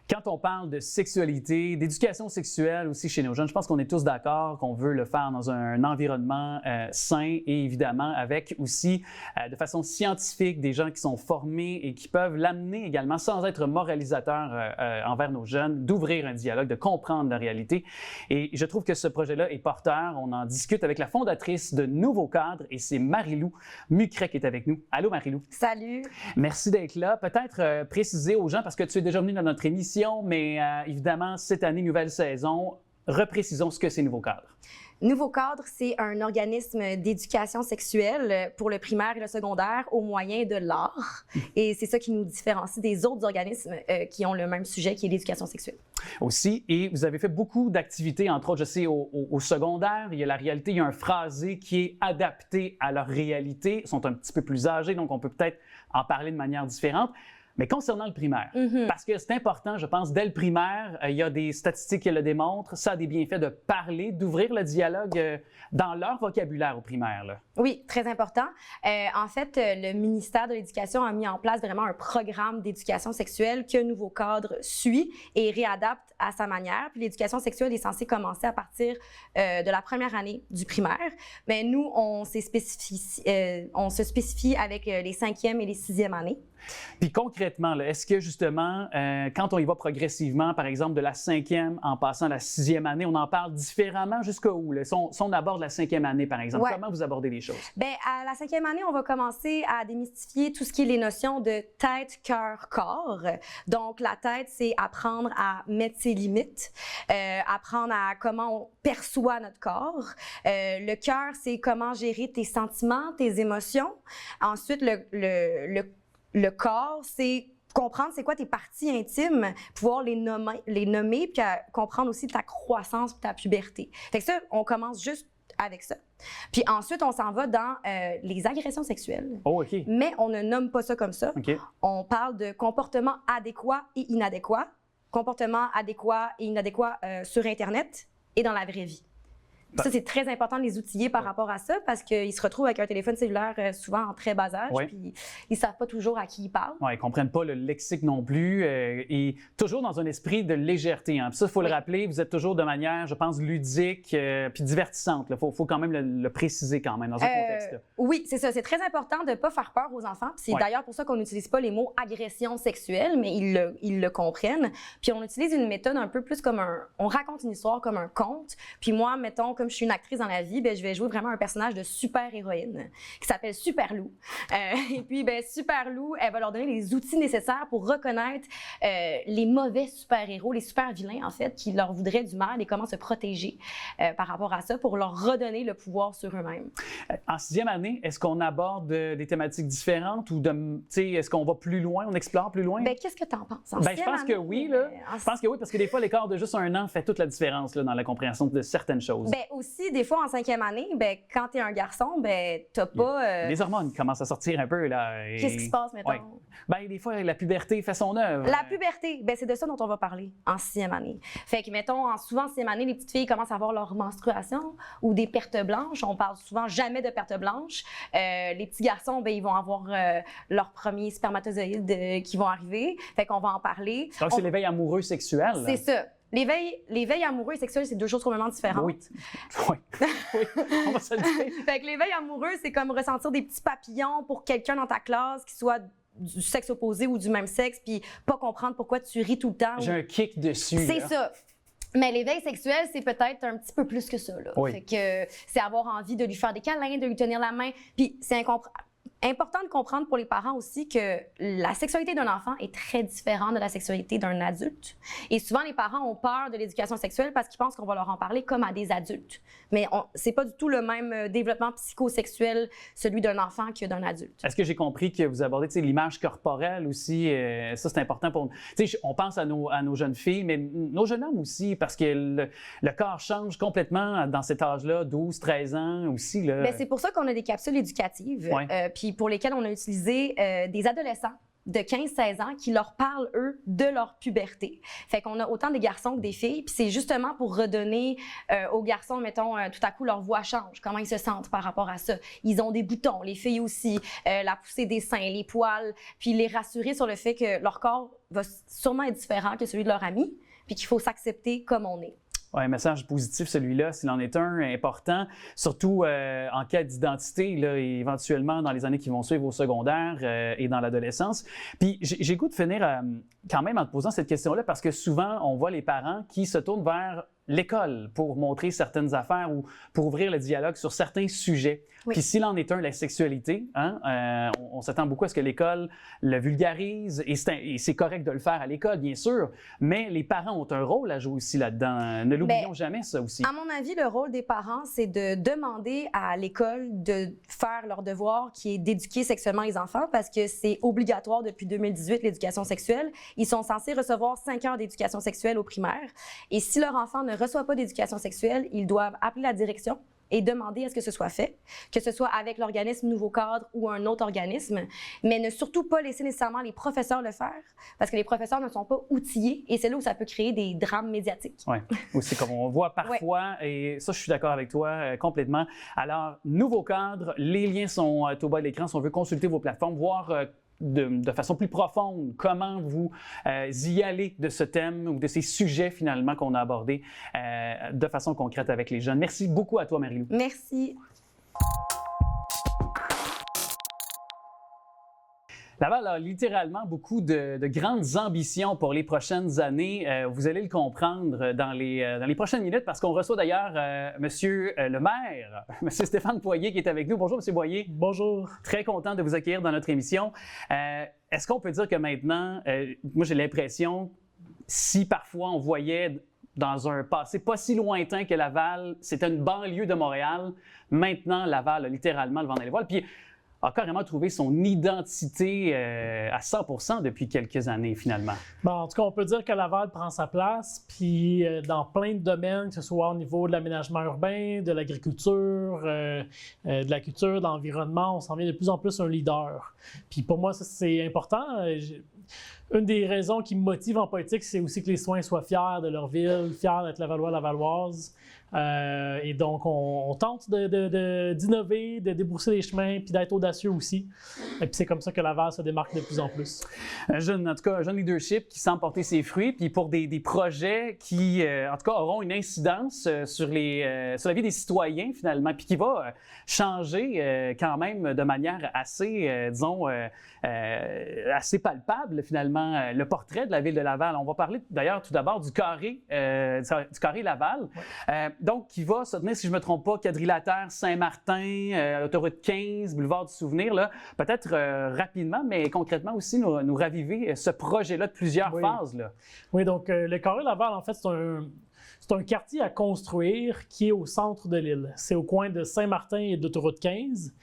Quand on parle de sexualité, d'éducation sexuelle aussi chez nos jeunes, je pense qu'on est tous d'accord qu'on veut le faire dans un environnement sain et évidemment avec aussi de façon scientifique des gens qui sont formés et qui peuvent l'amener également sans être moralisateurs envers nos jeunes, d'ouvrir un dialogue, de comprendre la réalité. Et je trouve que ce projet-là est porteur. On en discute avec la fondatrice de Nouveau Cadre et c'est Marie-Lou Mucret qui est avec nous. Allô Marie-Lou. Salut. Merci d'être là. Peut-être préciser aux gens, parce que tu es déjà venu dans notre émission, mais évidemment, cette année, nouvelle saison, reprécisons ce que c'est Nouveau Cadre. Nouveau Cadre, c'est un organisme d'éducation sexuelle pour le primaire et le secondaire au moyen de l'art. Et c'est ça qui nous différencie des autres organismes qui ont le même sujet, qui est l'éducation sexuelle. Aussi, et vous avez fait beaucoup d'activités, entre autres, je sais, au secondaire, il y a la réalité, il y a un phrasé qui est adapté à leur réalité. Ils sont un petit peu plus âgés, donc on peut peut-être en parler de manière différente. Mais concernant le primaire, parce que c'est important, je pense, dès le primaire, il y a des statistiques qui le démontrent, ça a des bienfaits de parler, d'ouvrir le dialogue dans leur vocabulaire au primaire. Là. Oui, très important. En fait, le ministère de l'Éducation a mis en place vraiment un programme d'éducation sexuelle que Nouveau Cadre suit et réadapte à sa manière. Puis l'éducation sexuelle est censée commencer à partir de la première année du primaire. Mais nous, on se spécifie avec les 5e et les 6e années. Puis concrètement, est-ce que justement, quand on y va progressivement, par exemple de la 5e en passant à la 6e année, on en parle différemment jusqu'à où? Là? Si on aborde la 5e année, par exemple, comment vous abordez les choses? Bien, à la 5e année, on va commencer à démystifier tout ce qui est les notions de tête, cœur, corps. Donc, la tête, c'est apprendre à mettre ses limites, apprendre à comment on perçoit notre corps. Le cœur, c'est comment gérer tes sentiments, tes émotions. Ensuite, le corps, c'est comprendre c'est quoi tes parties intimes, pouvoir les nommer puis comprendre aussi ta croissance et ta puberté. Fait que ça, on commence juste avec ça. Puis ensuite, on s'en va dans les agressions sexuelles. Oh, OK. Mais on ne nomme pas ça comme ça. Okay. On parle de comportement adéquat et inadéquat. Comportement adéquat et inadéquat sur Internet et dans la vraie vie. Ça, c'est très important de les outiller par rapport à ça parce qu'ils se retrouvent avec un téléphone cellulaire souvent en très bas âge, puis ils ne savent pas toujours à qui ils parlent. Oui, ils ne comprennent pas le lexique non plus et toujours dans un esprit de légèreté. Hein. Puis ça, il faut le rappeler, vous êtes toujours de manière, je pense, ludique puis divertissante. Il faut quand même le préciser quand même dans un contexte. Oui, c'est ça. C'est très important de ne pas faire peur aux enfants. C'est d'ailleurs pour ça qu'on n'utilise pas les mots agression sexuelle, mais ils le comprennent. Puis on utilise une méthode un peu plus comme on raconte une histoire comme un conte. Puis moi, mettons, comme comme je suis une actrice dans la vie, ben, je vais jouer vraiment un personnage de super-héroïne qui s'appelle Super Lou. Et puis, ben, Super Lou, elle va leur donner les outils nécessaires pour reconnaître les mauvais super-héros, les super-vilains, en fait, qui leur voudraient du mal et comment se protéger par rapport à ça pour leur redonner le pouvoir sur eux-mêmes. En 6e année, est-ce qu'on aborde des thématiques différentes ou est-ce qu'on va plus loin, on explore plus loin? Ben, qu'est-ce que tu en penses? Je pense que oui, là. Je pense que oui, parce que des fois, l'écart de juste 1 an fait toute la différence là, dans la compréhension de certaines choses. Ben, aussi, des fois, en 5e année, ben, quand tu es un garçon, ben, t'as pas... Les hormones commencent à sortir un peu, là. Qu'est-ce qui se passe, mettons? Ouais. Ben, des fois, la puberté fait son œuvre. La puberté, ben, c'est de ça dont on va parler en 6e année. Fait que, mettons, souvent en 6e année, les petites filles commencent à avoir leur menstruation ou des pertes blanches. On parle souvent jamais de pertes blanches. Les petits garçons, ben, ils vont avoir leurs premiers spermatozoïdes qui vont arriver. Fait qu'on va en parler. Donc, c'est l'éveil amoureux sexuel. C'est ça. L'éveil amoureux et sexuel, c'est 2 choses complètement différentes. Oui. Oui. On va se le dire. Fait que l'éveil amoureux, c'est comme ressentir des petits papillons pour quelqu'un dans ta classe qui soit du sexe opposé ou du même sexe, puis pas comprendre pourquoi tu ris tout le temps. J'ai un kick dessus. C'est là. ça. Mais l'éveil sexuel, c'est peut-être un petit peu plus que ça. Là. Oui. Fait que c'est avoir envie de lui faire des câlins, de lui tenir la main. Puis c'est important de comprendre pour les parents aussi que la sexualité d'un enfant est très différente de la sexualité d'un adulte. Et souvent, les parents ont peur de l'éducation sexuelle parce qu'ils pensent qu'on va leur en parler comme à des adultes. Mais c'est pas du tout le même développement psychosexuel, celui d'un enfant que d'un adulte. Est-ce que j'ai compris que vous abordez l'image corporelle aussi? Ça, c'est important pour... On pense à nos jeunes filles, mais nos jeunes hommes aussi, parce que le corps change complètement dans cet âge-là, 12, 13 ans aussi. Là. Bien, c'est pour ça qu'on a des capsules éducatives, Ouais. puis pour lesquelles on a utilisé des adolescents de 15-16 ans qui leur parlent, eux, de leur puberté. Fait qu'on a autant des garçons que des filles, puis c'est justement pour redonner aux garçons, mettons, tout à coup, leur voix change, comment ils se sentent par rapport à ça. Ils ont des boutons, les filles aussi, la poussée des seins, les poils, puis les rassurer sur le fait que leur corps va sûrement être différent que celui de leur ami, puis qu'il faut s'accepter comme on est. Oui, un message positif, celui-là, s'il en est un, important, surtout en cas d'identité, là, éventuellement dans les années qui vont suivre au secondaire et dans l'adolescence. Puis j'ai goût de finir quand même en te posant cette question-là, parce que souvent, on voit les parents qui se tournent vers l'école pour montrer certaines affaires ou pour ouvrir le dialogue sur certains sujets. Oui. Puis s'il en est un, la sexualité, on s'attend beaucoup à ce que l'école le vulgarise et c'est correct de le faire à l'école, bien sûr, mais les parents ont un rôle à jouer aussi là-dedans. Ne l'oublions jamais, ça aussi. À mon avis, le rôle des parents, c'est de demander à l'école de faire leur devoir qui est d'éduquer sexuellement les enfants parce que c'est obligatoire depuis 2018, l'éducation sexuelle. Ils sont censés recevoir 5 heures d'éducation sexuelle au primaire. Et si leur enfant ne reçoit pas d'éducation sexuelle, ils doivent appeler la direction et demander à ce que ce soit fait, que ce soit avec l'organisme Nouveau Cadre ou un autre organisme, mais ne surtout pas laisser nécessairement les professeurs le faire, parce que les professeurs ne sont pas outillés et c'est là où ça peut créer des drames médiatiques. Oui, aussi comme on voit parfois, et ça, je suis d'accord avec toi complètement. Alors, Nouveau Cadre, les liens sont au bas de l'écran si on veut consulter vos plateformes, voir de façon plus profonde comment vous y allez de ce thème ou de ces sujets finalement qu'on a abordés de façon concrète avec les jeunes. Merci beaucoup à toi, Marie-Lou. Merci. Laval a littéralement beaucoup de grandes ambitions pour les prochaines années. Vous allez le comprendre dans les prochaines minutes parce qu'on reçoit d'ailleurs Monsieur le maire, Monsieur Stéphane Poirier qui est avec nous. Bonjour, Monsieur Poirier. Bonjour. Très content de vous accueillir dans notre émission. Est-ce qu'on peut dire que maintenant, moi j'ai l'impression, si parfois on voyait dans un passé pas si lointain que Laval, c'était une banlieue de Montréal, maintenant Laval a littéralement le vent dans les voiles. Puis a carrément trouvé son identité à 100% depuis quelques années, finalement. Bon, en tout cas, on peut dire que Laval prend sa place, puis dans plein de domaines, que ce soit au niveau de l'aménagement urbain, de l'agriculture, de la culture, de l'environnement, on s'en vient de plus en plus un leader. Puis pour moi, ça, c'est important. Une des raisons qui me motive en politique, c'est aussi que les citoyens soient fiers de leur ville, fiers d'être Lavallois, Lavalloises. Et donc, on tente d'innover, de débrousser les chemins, puis d'être audacieux aussi. Et puis c'est comme ça que Laval se démarque de plus en plus. En tout cas, un jeune leadership qui semble porter ses fruits, puis pour des projets qui, en tout cas, auront une incidence sur la vie des citoyens, finalement, puis qui va changer quand même de manière assez, disons, assez palpable, finalement, le portrait de la ville de Laval. On va parler d'ailleurs tout d'abord du carré Laval. Ouais. Donc, qui va se tenir, si je ne me trompe pas, quadrilatère Saint-Martin, autoroute 15, boulevard du Souvenir. Là. Peut-être rapidement, mais concrètement aussi, nous raviver ce projet-là de plusieurs phases. Là. Oui, donc le Carré Laval, en fait, c'est un quartier à construire qui est au centre de l'île. C'est au coin de Saint-Martin et d'autoroute 15.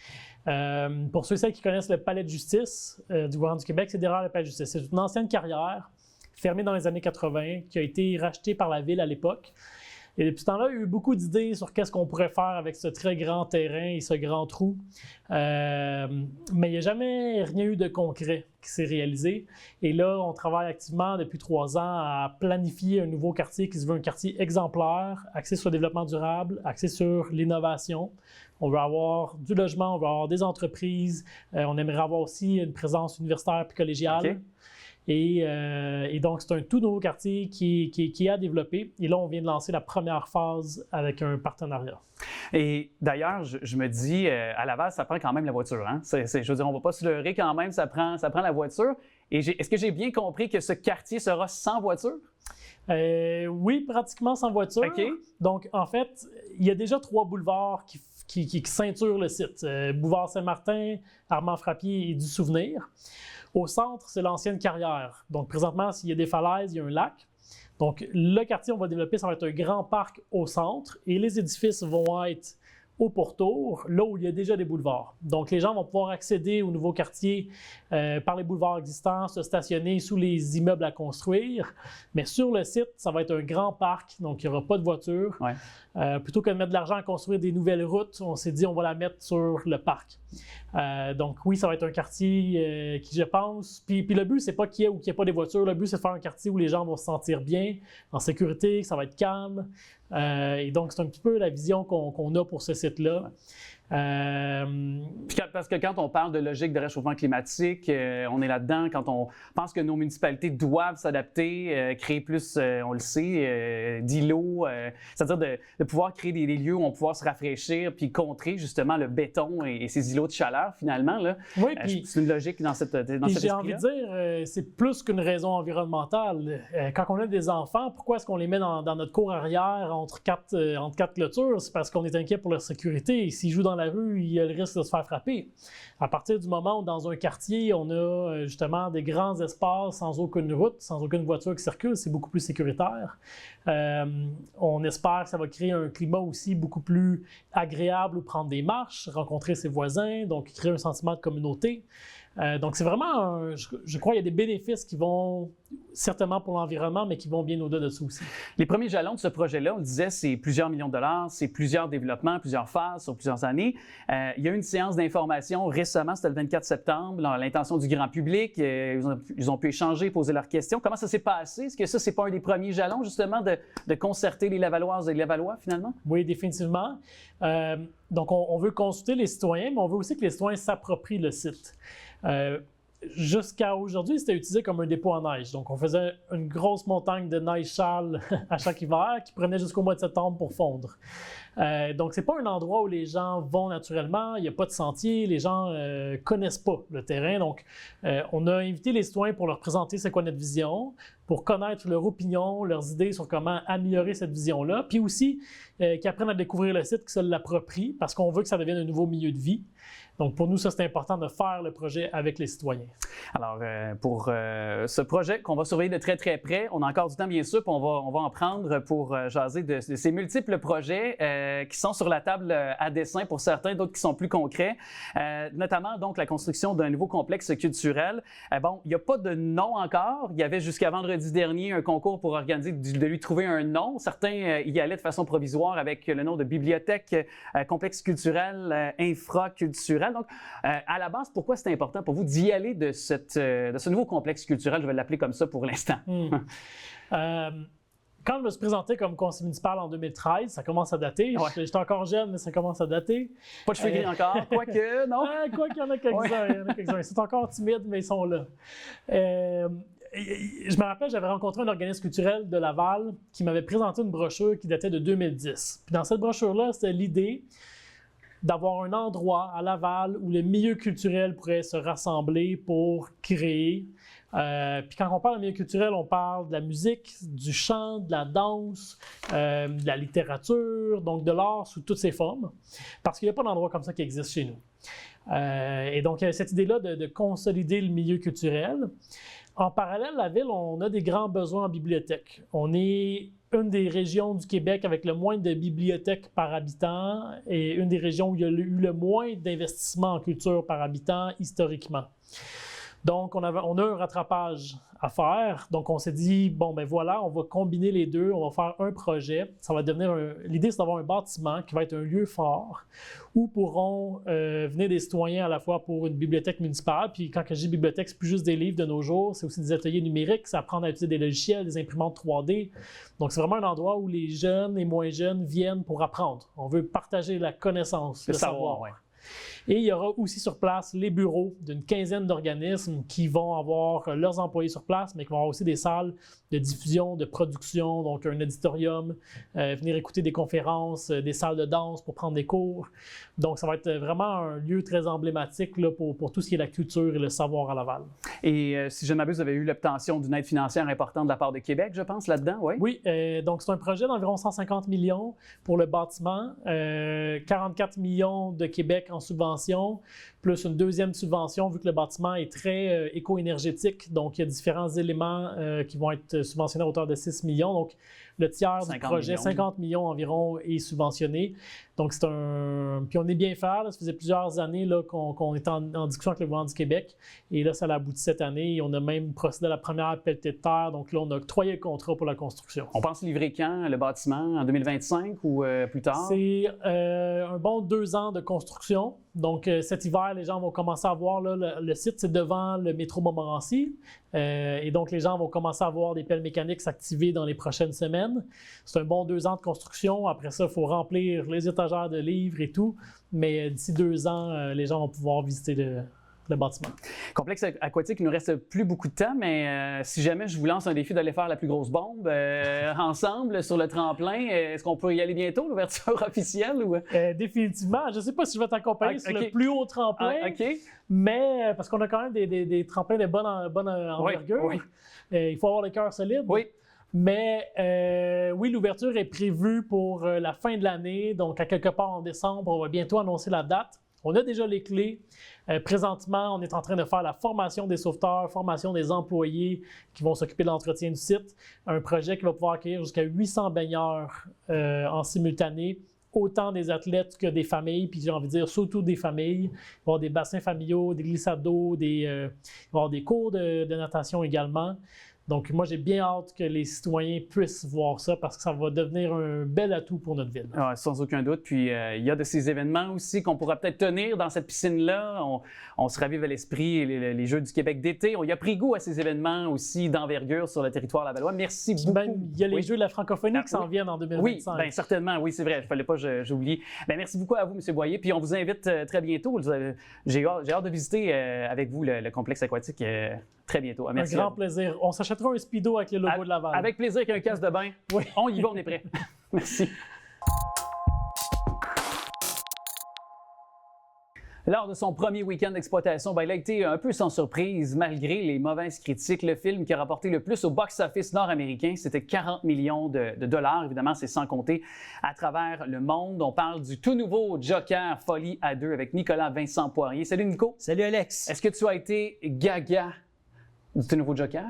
Pour ceux et celles qui connaissent le palais de justice du gouvernement du Québec, c'est derrière le palais de justice. C'est une ancienne carrière fermée dans les années 80 qui a été rachetée par la ville à l'époque. Et depuis ce temps-là, il y a eu beaucoup d'idées sur qu'est-ce qu'on pourrait faire avec ce très grand terrain et ce grand trou. Mais il n'y a jamais rien eu de concret qui s'est réalisé. Et là, on travaille activement depuis 3 ans à planifier un nouveau quartier qui se veut un quartier exemplaire, axé sur le développement durable, axé sur l'innovation. On veut avoir du logement, on veut avoir des entreprises. On aimerait avoir aussi une présence universitaire et collégiale. Okay. Et donc, c'est un tout nouveau quartier qui est à développer. Et là, on vient de lancer la première phase avec un partenariat. Et d'ailleurs, je me dis, à Laval, ça prend quand même la voiture. Hein? Je veux dire, on ne va pas se leurrer quand même, ça prend la voiture. Et est-ce que j'ai bien compris que ce quartier sera sans voiture? Oui, pratiquement sans voiture. Okay. Donc, en fait, il y a déjà 3 boulevards qui ceinturent le site. Boulevard Saint-Martin, Armand-Frappier et du Souvenir. Au centre, c'est l'ancienne carrière. Donc, présentement, s'il y a des falaises, il y a un lac. Donc, le quartier, on va développer, ça va être un grand parc au centre et les édifices vont être au pourtour, là où il y a déjà des boulevards. Donc, les gens vont pouvoir accéder au nouveau quartier par les boulevards existants, se stationner sous les immeubles à construire. Mais sur le site, ça va être un grand parc, donc il n'y aura pas de voiture. Ouais. Plutôt que de mettre de l'argent à construire des nouvelles routes, on s'est dit on va la mettre sur le parc. Donc oui, ça va être un quartier qui, je pense... Puis le but, c'est pas qu'il y ait ou qu'il n'y ait pas des voitures. Le but, c'est de faire un quartier où les gens vont se sentir bien, en sécurité, que ça va être calme. Et donc, c'est un petit peu la vision qu'on a pour ce site-là. Parce que quand on parle de logique de réchauffement climatique, on est là-dedans. Quand on pense que nos municipalités doivent s'adapter, créer plus, on le sait, d'îlots, c'est-à-dire de pouvoir créer des lieux où on va pouvoir se rafraîchir puis contrer justement le béton et ces îlots de chaleur finalement. Là. Oui, c'est une logique dans cette esprit-là. J'ai envie de dire, c'est plus qu'une raison environnementale. Quand on a des enfants, pourquoi est-ce qu'on les met dans notre cour arrière entre quatre clôtures? C'est parce qu'on est inquiet pour leur sécurité. S'ils jouent dans la rue, il y a le risque de se faire frapper. À partir du moment où dans un quartier, on a justement des grands espaces sans aucune route, sans aucune voiture qui circule, c'est beaucoup plus sécuritaire. On espère que ça va créer un climat aussi beaucoup plus agréable où prendre des marches, rencontrer ses voisins, donc créer un sentiment de communauté. Donc, c'est vraiment, je crois, il y a des bénéfices qui vont certainement pour l'environnement, mais qui vont bien au-delà de ça aussi. Les premiers jalons de ce projet-là, on le disait, c'est plusieurs millions de dollars, c'est plusieurs développements, plusieurs phases sur plusieurs années. Il y a eu une séance d'information récemment, c'était le 24 septembre, à l'intention du grand public. Ils ont pu échanger, poser leurs questions. Comment ça s'est passé? Est-ce que ça, c'est pas un des premiers jalons, justement, de concerter les Lavalloises et les Lavallois, finalement? Oui, définitivement. Donc, on veut consulter les citoyens, mais on veut aussi que les citoyens s'approprient le site. Jusqu'à aujourd'hui, c'était utilisé comme un dépôt en neige. Donc, on faisait une grosse montagne de neige sale à chaque hiver qui prenait jusqu'au mois de septembre pour fondre. Donc, c'est pas un endroit où les gens vont naturellement, il n'y a pas de sentier, les gens connaissent pas le terrain. Donc, on a invité les citoyens pour leur présenter c'est quoi notre vision, pour connaître leur opinion, leurs idées sur comment améliorer cette vision-là, puis aussi qu'ils apprennent à découvrir le site, qu'ils se l'approprient, parce qu'on veut que ça devienne un nouveau milieu de vie. Donc, pour nous, ça, c'est important de faire le projet avec les citoyens. Alors, pour ce projet qu'on va surveiller de très, très près, on a encore du temps, bien sûr, puis on va en prendre pour jaser de ces multiples projets qui sont sur la table à dessin pour certains, d'autres qui sont plus concrets, notamment, donc, la construction d'un nouveau complexe culturel. Bon, il n'y a pas de nom encore. Il y avait jusqu'à vendredi dernier un concours pour organiser, de lui trouver un nom. Certains y allaient de façon provisoire avec le nom de Bibliothèque complexe culturel infraculturel. Donc, à la base, pourquoi c'est important pour vous d'y aller de ce nouveau complexe culturel? Je vais l'appeler comme ça pour l'instant. Quand je me suis présenté comme conseiller municipal en 2013, ça commence à dater. Ouais. J'étais encore jeune, mais ça commence à dater. Pas de cheveux gris encore, quoique, non? Quoique, il y en a quelques-uns. Ils sont encore timides, mais ils sont là. Je me rappelle, j'avais rencontré un organisme culturel de Laval qui m'avait présenté une brochure qui datait de 2010. Puis dans cette brochure-là, c'était l'idée d'avoir un endroit à Laval où le milieu culturel pourrait se rassembler pour créer, Puis quand on parle de milieu culturel, on parle de la musique, du chant, de la danse, de la littérature, donc de l'art sous toutes ses formes, parce qu'il n'y a pas d'endroit comme ça qui existe chez nous. Et donc, il y a cette idée-là de consolider le milieu culturel. En parallèle, la ville, on a des grands besoins en bibliothèque. On est une des régions du Québec avec le moins de bibliothèques par habitant et une des régions où il y a eu le moins d'investissement en culture par habitant historiquement. Donc, on a un rattrapage à faire. Donc, on s'est dit, bon, ben voilà, on va combiner les deux, on va faire un projet. Ça va devenir l'idée, c'est d'avoir un bâtiment qui va être un lieu fort où pourront venir des citoyens à la fois pour une bibliothèque municipale. Puis, quand je dis bibliothèque, c'est plus juste des livres de nos jours, c'est aussi des ateliers numériques, c'est apprendre à utiliser des logiciels, des imprimantes 3D. Donc, c'est vraiment un endroit où les jeunes et moins jeunes viennent pour apprendre. On veut partager la connaissance, le savoir. Ouais. Et il y aura aussi sur place les bureaux d'une quinzaine d'organismes qui vont avoir leurs employés sur place, mais qui vont avoir aussi des salles de diffusion, de production, donc un auditorium, venir écouter des conférences, des salles de danse pour prendre des cours. Donc, ça va être vraiment un lieu très emblématique là, pour tout ce qui est la culture et le savoir à Laval. Et si je ne m'abuse, vous avez eu l'obtention d'une aide financière importante de la part de Québec, je pense, là-dedans, oui? Oui, donc c'est un projet d'environ 150 millions pour le bâtiment, 44 millions de Québec en subvention, plus une deuxième subvention, vu que le bâtiment est très éco-énergétique. Donc, il y a différents éléments qui vont être subventionnés à hauteur de 6 millions. Donc, le tiers du projet, 50 millions environ, est subventionné. Donc, c'est un... Puis on est bien faire. Là. Ça faisait plusieurs années là, qu'on était en discussion avec le gouvernement du Québec. Et là, ça a abouti cette année. Et on a même procédé à la première pelletée de terre. Donc là, on a octroyé le contrat pour la construction. On pense livrer quand, le bâtiment? En 2025 ou plus tard? C'est un bon 2 ans de construction. Donc, cet hiver, les gens vont commencer à voir, là, le site, c'est devant le métro Montmorency. Et donc, les gens vont commencer à voir des pelles mécaniques s'activer dans les prochaines semaines. C'est un bon 2 ans de construction. Après ça, il faut remplir les étagères de livres et tout. Mais d'ici 2 ans, les gens vont pouvoir visiter le bâtiment. Complexe aquatique, il ne nous reste plus beaucoup de temps, mais si jamais je vous lance un défi d'aller faire la plus grosse bombe ensemble sur le tremplin, est-ce qu'on peut y aller bientôt, l'ouverture officielle? Ou... définitivement. Je ne sais pas si je vais t'accompagner sur le plus haut tremplin, mais parce qu'on a quand même des tremplins de bonne envergure. Oui. Il faut avoir le cœur solide. Oui. Mais oui, l'ouverture est prévue pour la fin de l'année, donc à quelque part en décembre, on va bientôt annoncer la date. On a déjà les clés. Présentement, on est en train de faire la formation des sauveteurs, formation des employés qui vont s'occuper de l'entretien du site. Un projet qui va pouvoir accueillir jusqu'à 800 baigneurs en simultané, autant des athlètes que des familles, puis j'ai envie de dire surtout des familles. Il va y avoir des bassins familiaux, des glissades d'eau, il va y avoir des cours de natation également. Donc, moi, j'ai bien hâte que les citoyens puissent voir ça parce que ça va devenir un bel atout pour notre ville. Ah, sans aucun doute. Puis, il y a de ces événements aussi qu'on pourra peut-être tenir dans cette piscine-là. On se ravive à l'esprit les Jeux du Québec d'été. On y a pris goût à ces événements aussi d'envergure sur le territoire lavallois. Merci beaucoup. Même, il y a les Jeux de la francophonie qui s'en viennent en 2025. Oui, bien certainement. Oui, c'est vrai. Il ne fallait pas que j'oublie. Bien, merci beaucoup à vous, M. Boyer. Puis, on vous invite très bientôt. J'ai hâte de visiter avec vous le complexe aquatique très bientôt. Merci. Un grand plaisir. On s'achètera un speedo avec le logo de Laval. Avec plaisir, avec un casque de bain. Oui. On y va, on est prêt. Merci. Lors de son premier week-end d'exploitation, il a été un peu sans surprise, malgré les mauvaises critiques. Le film qui a rapporté le plus au box-office nord-américain, c'était 40 millions de dollars. Évidemment, c'est sans compter à travers le monde. On parle du tout nouveau Joker Folie à 2 avec Nicolas Vincent Poirier. Salut Nico. Salut Alex. Est-ce que tu as été gaga du tout nouveau Joker?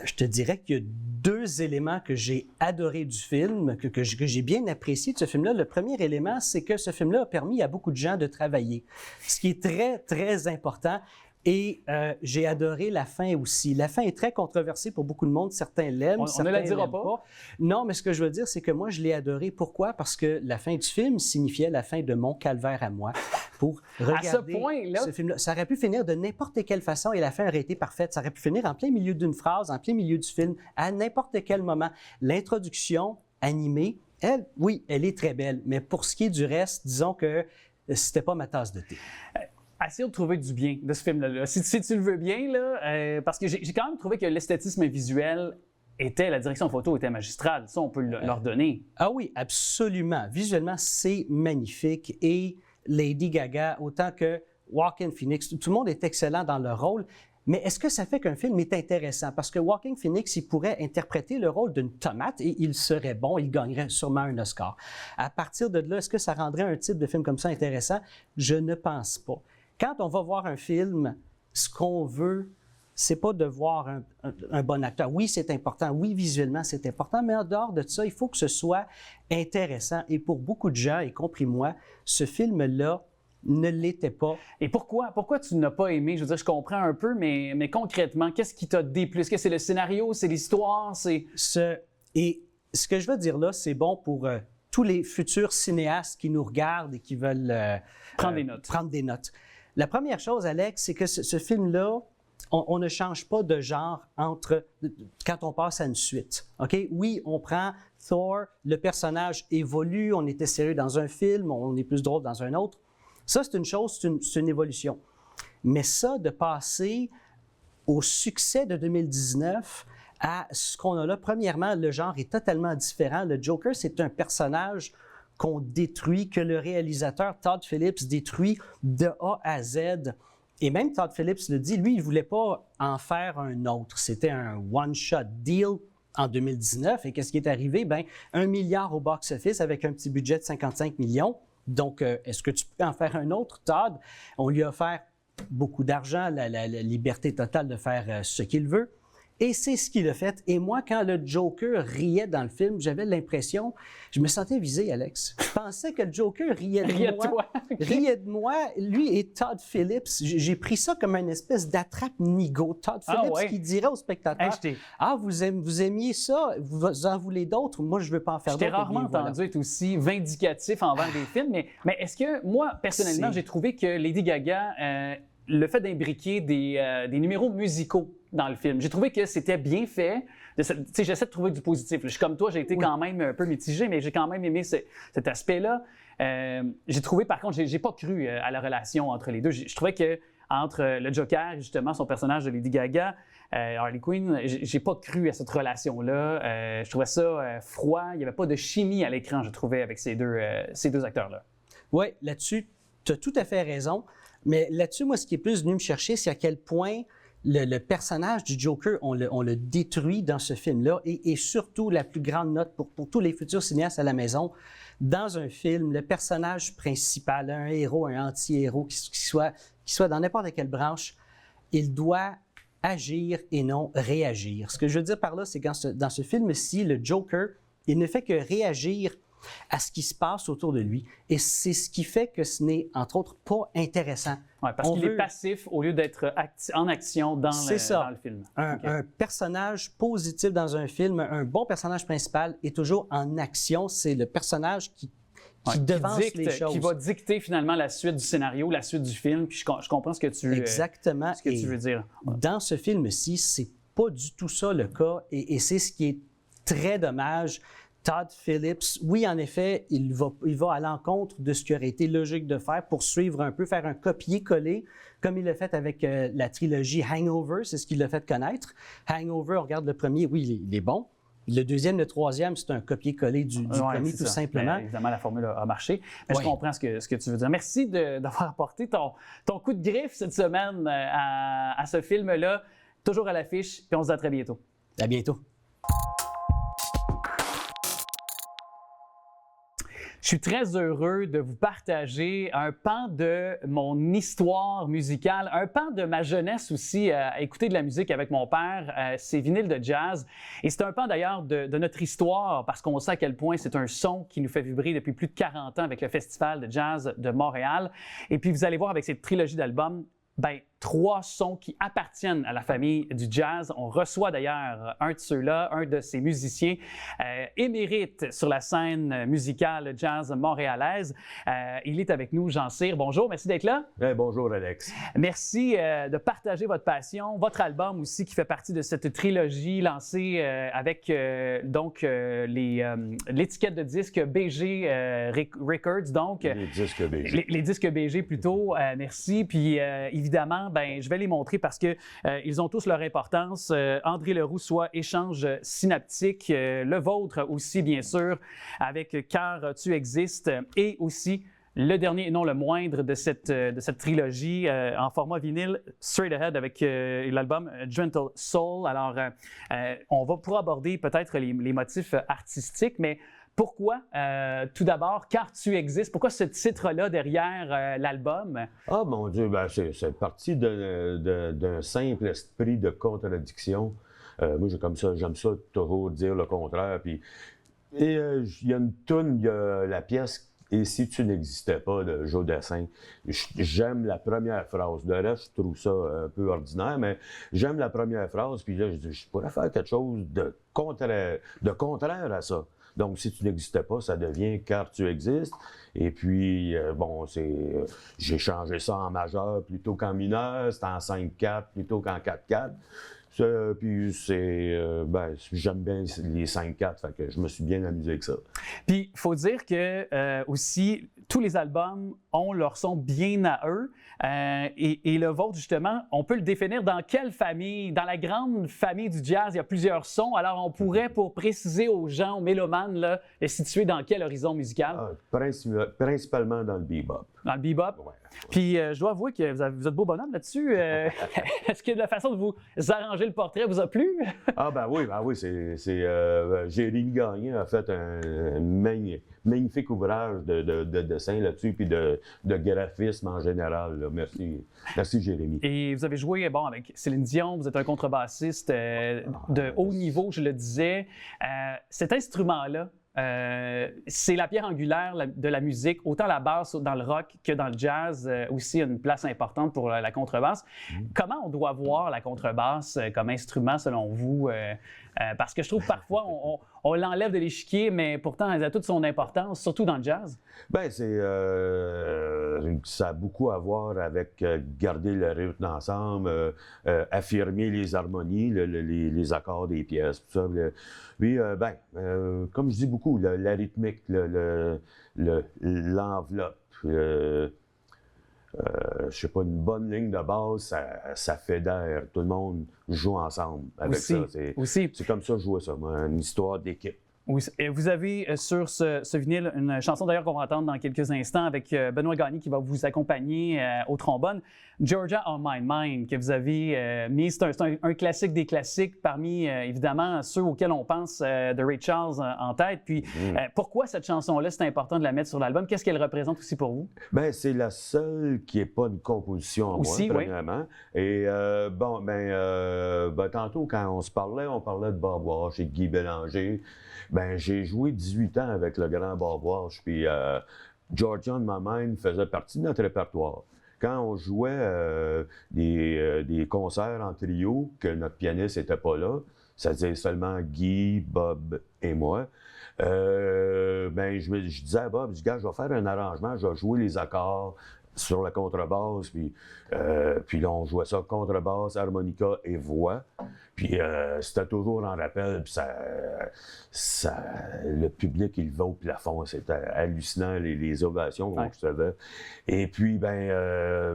Je te dirais qu'il y a 2 éléments que j'ai adorés du film, que j'ai bien apprécié de ce film-là. Le premier élément, c'est que ce film-là a permis à beaucoup de gens de travailler, ce qui est très, très important. Et j'ai adoré la fin aussi. La fin est très controversée pour beaucoup de monde. Certains l'aiment, certains ne la dira l'aiment pas. Non, mais ce que je veux dire, c'est que moi, je l'ai adoré. Pourquoi? Parce que la fin du film signifiait la fin de mon calvaire à moi. Pour regarder à ce point-là? Ce film-là. Ça aurait pu finir de n'importe quelle façon et la fin aurait été parfaite. Ça aurait pu finir en plein milieu d'une phrase, en plein milieu du film, à n'importe quel moment. L'introduction animée, elle, oui, elle est très belle. Mais pour ce qui est du reste, disons que c'était pas ma tasse de thé. Essayons de trouver du bien de ce film-là. Si tu le veux bien, là, parce que j'ai quand même trouvé que l'esthétisme visuel la direction photo était magistrale. Ça, on peut leur donner. Ah oui, absolument. Visuellement, c'est magnifique. Et Lady Gaga, autant que Joaquin Phoenix, tout le monde est excellent dans leur rôle. Mais est-ce que ça fait qu'un film est intéressant? Parce que Joaquin Phoenix, il pourrait interpréter le rôle d'une tomate et il serait bon, il gagnerait sûrement un Oscar. À partir de là, est-ce que ça rendrait un type de film comme ça intéressant? Je ne pense pas. Quand on va voir un film, ce qu'on veut, c'est pas de voir un bon acteur. Oui, c'est important. Oui, visuellement, c'est important. Mais en dehors de ça, il faut que ce soit intéressant. Et pour beaucoup de gens, y compris moi, ce film-là ne l'était pas. Et pourquoi tu n'as pas aimé? Je veux dire, je comprends un peu, mais concrètement, qu'est-ce qui t'a déplu? Est-ce que c'est le scénario, c'est l'histoire, c'est... Et ce que je veux dire là, c'est bon pour tous les futurs cinéastes qui nous regardent et qui veulent Prendre des notes. Prendre des notes. La première chose, Alex, c'est que ce film-là, on ne change pas de genre quand on passe à une suite. OK? Oui, on prend Thor, le personnage évolue, on était sérieux dans un film, on est plus drôle dans un autre. Ça, c'est une chose, c'est une évolution. Mais ça, de passer au succès de 2019 à ce qu'on a là, premièrement, le genre est totalement différent. Le Joker, c'est un personnage qu'on détruit, que le réalisateur Todd Phillips détruit de A à Z. Et même Todd Phillips le dit, lui, il ne voulait pas en faire un autre. C'était un one-shot deal en 2019. Et qu'est-ce qui est arrivé? Bien, 1 milliard au box-office avec un petit budget de 55 millions. Donc, est-ce que tu peux en faire un autre, Todd? On lui a offert beaucoup d'argent, la liberté totale de faire ce qu'il veut. Et c'est ce qu'il a fait. Et moi, quand le Joker riait dans le film, j'avais l'impression, je me sentais visé, Alex. Je pensais que le Joker riait de moi. Riait de moi, lui et Todd Phillips. J'ai pris ça comme une espèce d'attrape-nigo. Todd Phillips qui dirait aux spectateurs, vous aimiez ça, vous en voulez d'autres, moi je ne veux pas en faire d'autres. Je t'ai rarement entendu être aussi vindicatif envers des films, mais est-ce que, moi, personnellement, j'ai trouvé que Lady Gaga, le fait d'imbriquer des numéros musicaux dans le film, j'ai trouvé que c'était bien fait. J'essaie de trouver du positif. Je suis comme toi, j'ai été quand même un peu mitigé, mais j'ai quand même aimé cet aspect-là. J'ai trouvé, par contre, j'ai pas cru à la relation entre les deux. Je trouvais que entre le Joker, justement, son personnage de Lady Gaga, Harley Quinn, j'ai pas cru à cette relation-là. Je trouvais ça froid. Il n'y avait pas de chimie à l'écran, je trouvais, avec ces deux acteurs-là. Oui, là-dessus, tu as tout à fait raison. Mais là-dessus, moi, ce qui est plus venu me chercher, c'est à quel point le personnage du Joker, on le détruit dans ce film-là. Et surtout, la plus grande note pour tous les futurs cinéastes à la maison, dans un film, le personnage principal, un héros, un anti-héros, qui soit dans n'importe quelle branche, il doit agir et non réagir. Ce que je veux dire par là, c'est que dans ce film-ci, le Joker, il ne fait que réagir à ce qui se passe autour de lui. Et c'est ce qui fait que ce n'est, entre autres, pas intéressant. Oui, parce qu'il est passif au lieu d'être en action dans le film. Un personnage positif dans un film, un bon personnage principal est toujours en action. C'est le personnage qui devance les choses. Qui va dicter finalement la suite du scénario, la suite du film. Puis je comprends ce que tu veux dire. Dans ce film-ci, c'est pas du tout ça le cas. Et c'est ce qui est très dommage. Todd Phillips, oui, en effet, il va à l'encontre de ce qui aurait été logique de faire, poursuivre un peu, faire un copier-coller, comme il l'a fait avec la trilogie Hangover, c'est ce qu'il l'a fait connaître. Hangover, on regarde le premier, oui, il est bon. Le deuxième, le troisième, c'est un copier-coller du premier, tout simplement. Mais évidemment, la formule a marché. Mais je comprends ce que tu veux dire. Merci d'avoir apporté ton coup de griffe cette semaine à ce film-là. Toujours à l'affiche, puis on se dit à très bientôt. À bientôt. Je suis très heureux de vous partager un pan de mon histoire musicale, un pan de ma jeunesse aussi, à écouter de la musique avec mon père, ses vinyles de jazz. Et c'est un pan d'ailleurs de notre histoire, parce qu'on sait à quel point c'est un son qui nous fait vibrer depuis plus de 40 ans avec le Festival de jazz de Montréal. Et puis vous allez voir avec cette trilogie d'albums, 3 sons qui appartiennent à la famille du jazz. On reçoit d'ailleurs un de ceux-là, un de ces musiciens émérite sur la scène musicale jazz montréalaise. Il est avec nous, Jean Cyr. Bonjour, merci d'être là. Bonjour, Alex. Merci de partager votre passion, votre album aussi qui fait partie de cette trilogie lancée avec l'étiquette de disque BG Records. Donc, les disques BG. Les disques BG plutôt, merci. Puis évidemment, je vais les montrer parce que ils ont tous leur importance. André Leroux, soit Échange synaptique, le vôtre aussi, bien sûr, avec Car tu existes, et aussi le dernier et non le moindre de cette trilogie en format vinyle, Straight Ahead avec l'album Gentle Soul. Alors, on va pouvoir aborder peut-être les motifs artistiques, mais pourquoi, tout d'abord, Car tu existes, pourquoi ce titre-là derrière l'album? Ah, mon Dieu, ben, c'est parti d'un simple esprit de contradiction. Moi, j'aime ça toujours dire le contraire. Puis, il y a une toune, il y a la pièce Et si tu n'existais pas de Joe Dassin. J'aime la première phrase. Le reste, je trouve ça un peu ordinaire, mais j'aime la première phrase. Puis là, je dis, je pourrais faire quelque chose de contraire à ça. Donc, si tu n'existais pas, ça devient Car tu existes. Et puis, bon, j'ai changé ça en majeur plutôt qu'en mineur. C'est en 5-4 plutôt qu'en 4-4. Puis j'aime bien les 5-4, fait que je me suis bien amusé avec ça. Puis, il faut dire que aussi, tous les albums ont leur son bien à eux. Et le vôtre, justement, on peut le définir dans quelle famille? Dans la grande famille du jazz, il y a plusieurs sons. Alors, on pourrait, pour préciser aux gens, aux mélomanes, là, les situer dans quel horizon musical? Principalement dans le bebop. Dans le bebop? Ouais. Puis, je dois avouer que vous êtes beau bonhomme là-dessus. Est-ce que la façon de vous arranger le portrait vous a plu? Ah, ben oui, Jérémy Gagnon a fait un magnifique ouvrage de dessin là-dessus, puis de graphisme en général. Là. Merci, Jérémy. Et vous avez joué, bon, avec Céline Dion, vous êtes un contrebassiste de haut niveau, je le disais. Cet instrument-là, c'est la pierre angulaire de la musique, autant la basse dans le rock que dans le jazz, aussi une place importante pour la contrebasse. Comment on doit voir la contrebasse comme instrument selon vous? Parce que je trouve parfois on l'enlève de l'échiquier, mais pourtant elle a toute son importance, surtout dans le jazz. Bien, ça a beaucoup à voir avec garder le rythme ensemble, affirmer les harmonies, les accords des pièces, tout ça. Puis, comme je dis beaucoup, la rythmique, l'enveloppe, je sais pas, une bonne ligne de base, ça fédère. Tout le monde joue ensemble avec ça. C'est comme ça que je vois ça, moi, une histoire d'équipe. Oui, et vous avez sur ce vinyle une chanson d'ailleurs qu'on va entendre dans quelques instants avec Benoît Gagné qui va vous accompagner au trombone, Georgia on My Mind, que vous avez mis. C'est un classique des classiques parmi évidemment ceux auxquels on pense de Ray Charles en tête. Puis pourquoi cette chanson-là, c'est important de la mettre sur l'album? Qu'est-ce qu'elle représente aussi pour vous? Bien, c'est la seule qui n'est pas une composition en moi, premièrement. Oui. Et tantôt, quand on parlait de Bob Walsh et de Guy Bélanger. Ben, j'ai joué 18 ans avec le grand Bob Walsh, puis Georgia on My Mind faisait partie de notre répertoire. Quand on jouait des concerts en trio, que notre pianiste n'était pas là, c'est-à-dire seulement Guy, Bob et moi, je disais à Bob, gars, je vais faire un arrangement, je vais jouer les accords sur la contrebasse, puis là, on jouait ça contrebasse, harmonica et voix. Puis c'était toujours en rappel, puis le public, il va au plafond. C'était hallucinant, les ovations qu'on recevait. Et puis,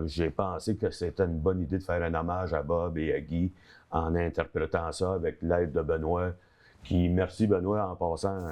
j'ai pensé que c'était une bonne idée de faire un hommage à Bob et à Guy en interprétant ça avec l'aide de Benoît, qui, merci Benoît, en passant,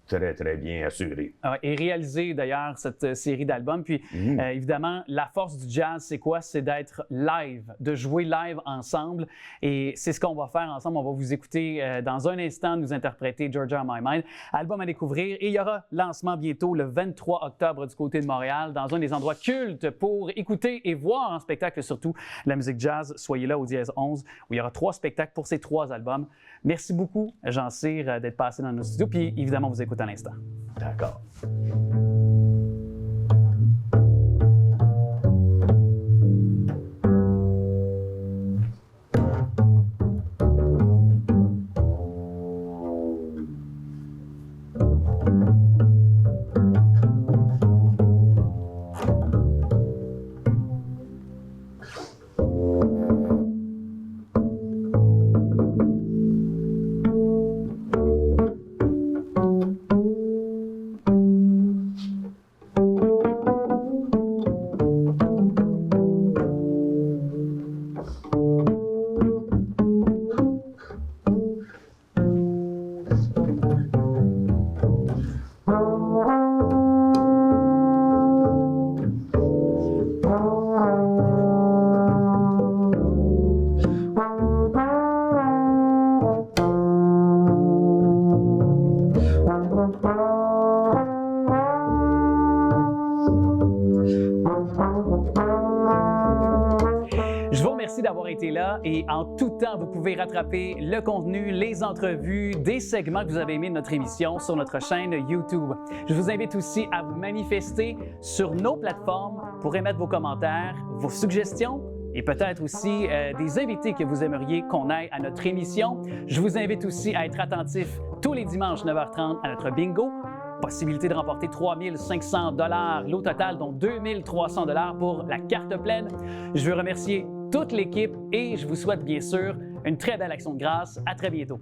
très, très bien assuré. Et réaliser d'ailleurs cette série d'albums. Puis évidemment, la force du jazz, c'est quoi? C'est d'être live, de jouer live ensemble. Et c'est ce qu'on va faire ensemble. On va vous écouter dans un instant nous interpréter Georgia on My Mind. Album à découvrir. Et il y aura lancement bientôt le 23 octobre du côté de Montréal, dans un des endroits cultes pour écouter et voir en spectacle surtout la musique jazz. Soyez là au Dièse 11 où il y aura 3 spectacles pour ces 3 albums. Merci beaucoup, Jean-Cyr, d'être passé dans nos studios. Puis évidemment, vous écoutez à l'instant. D'accord. Je vous remercie d'avoir été là et en tout temps, vous pouvez rattraper le contenu, les entrevues, des segments que vous avez aimés de notre émission sur notre chaîne YouTube. Je vous invite aussi à vous manifester sur nos plateformes pour émettre vos commentaires, vos suggestions et peut-être aussi des invités que vous aimeriez qu'on aille à notre émission. Je vous invite aussi à être attentif tous les dimanches 9h30 à notre bingo. Possibilité de remporter 3 500 $, lot total dont 2 300 $ pour la carte pleine. Je veux remercier toute l'équipe et je vous souhaite bien sûr une très belle action de grâce. À très bientôt.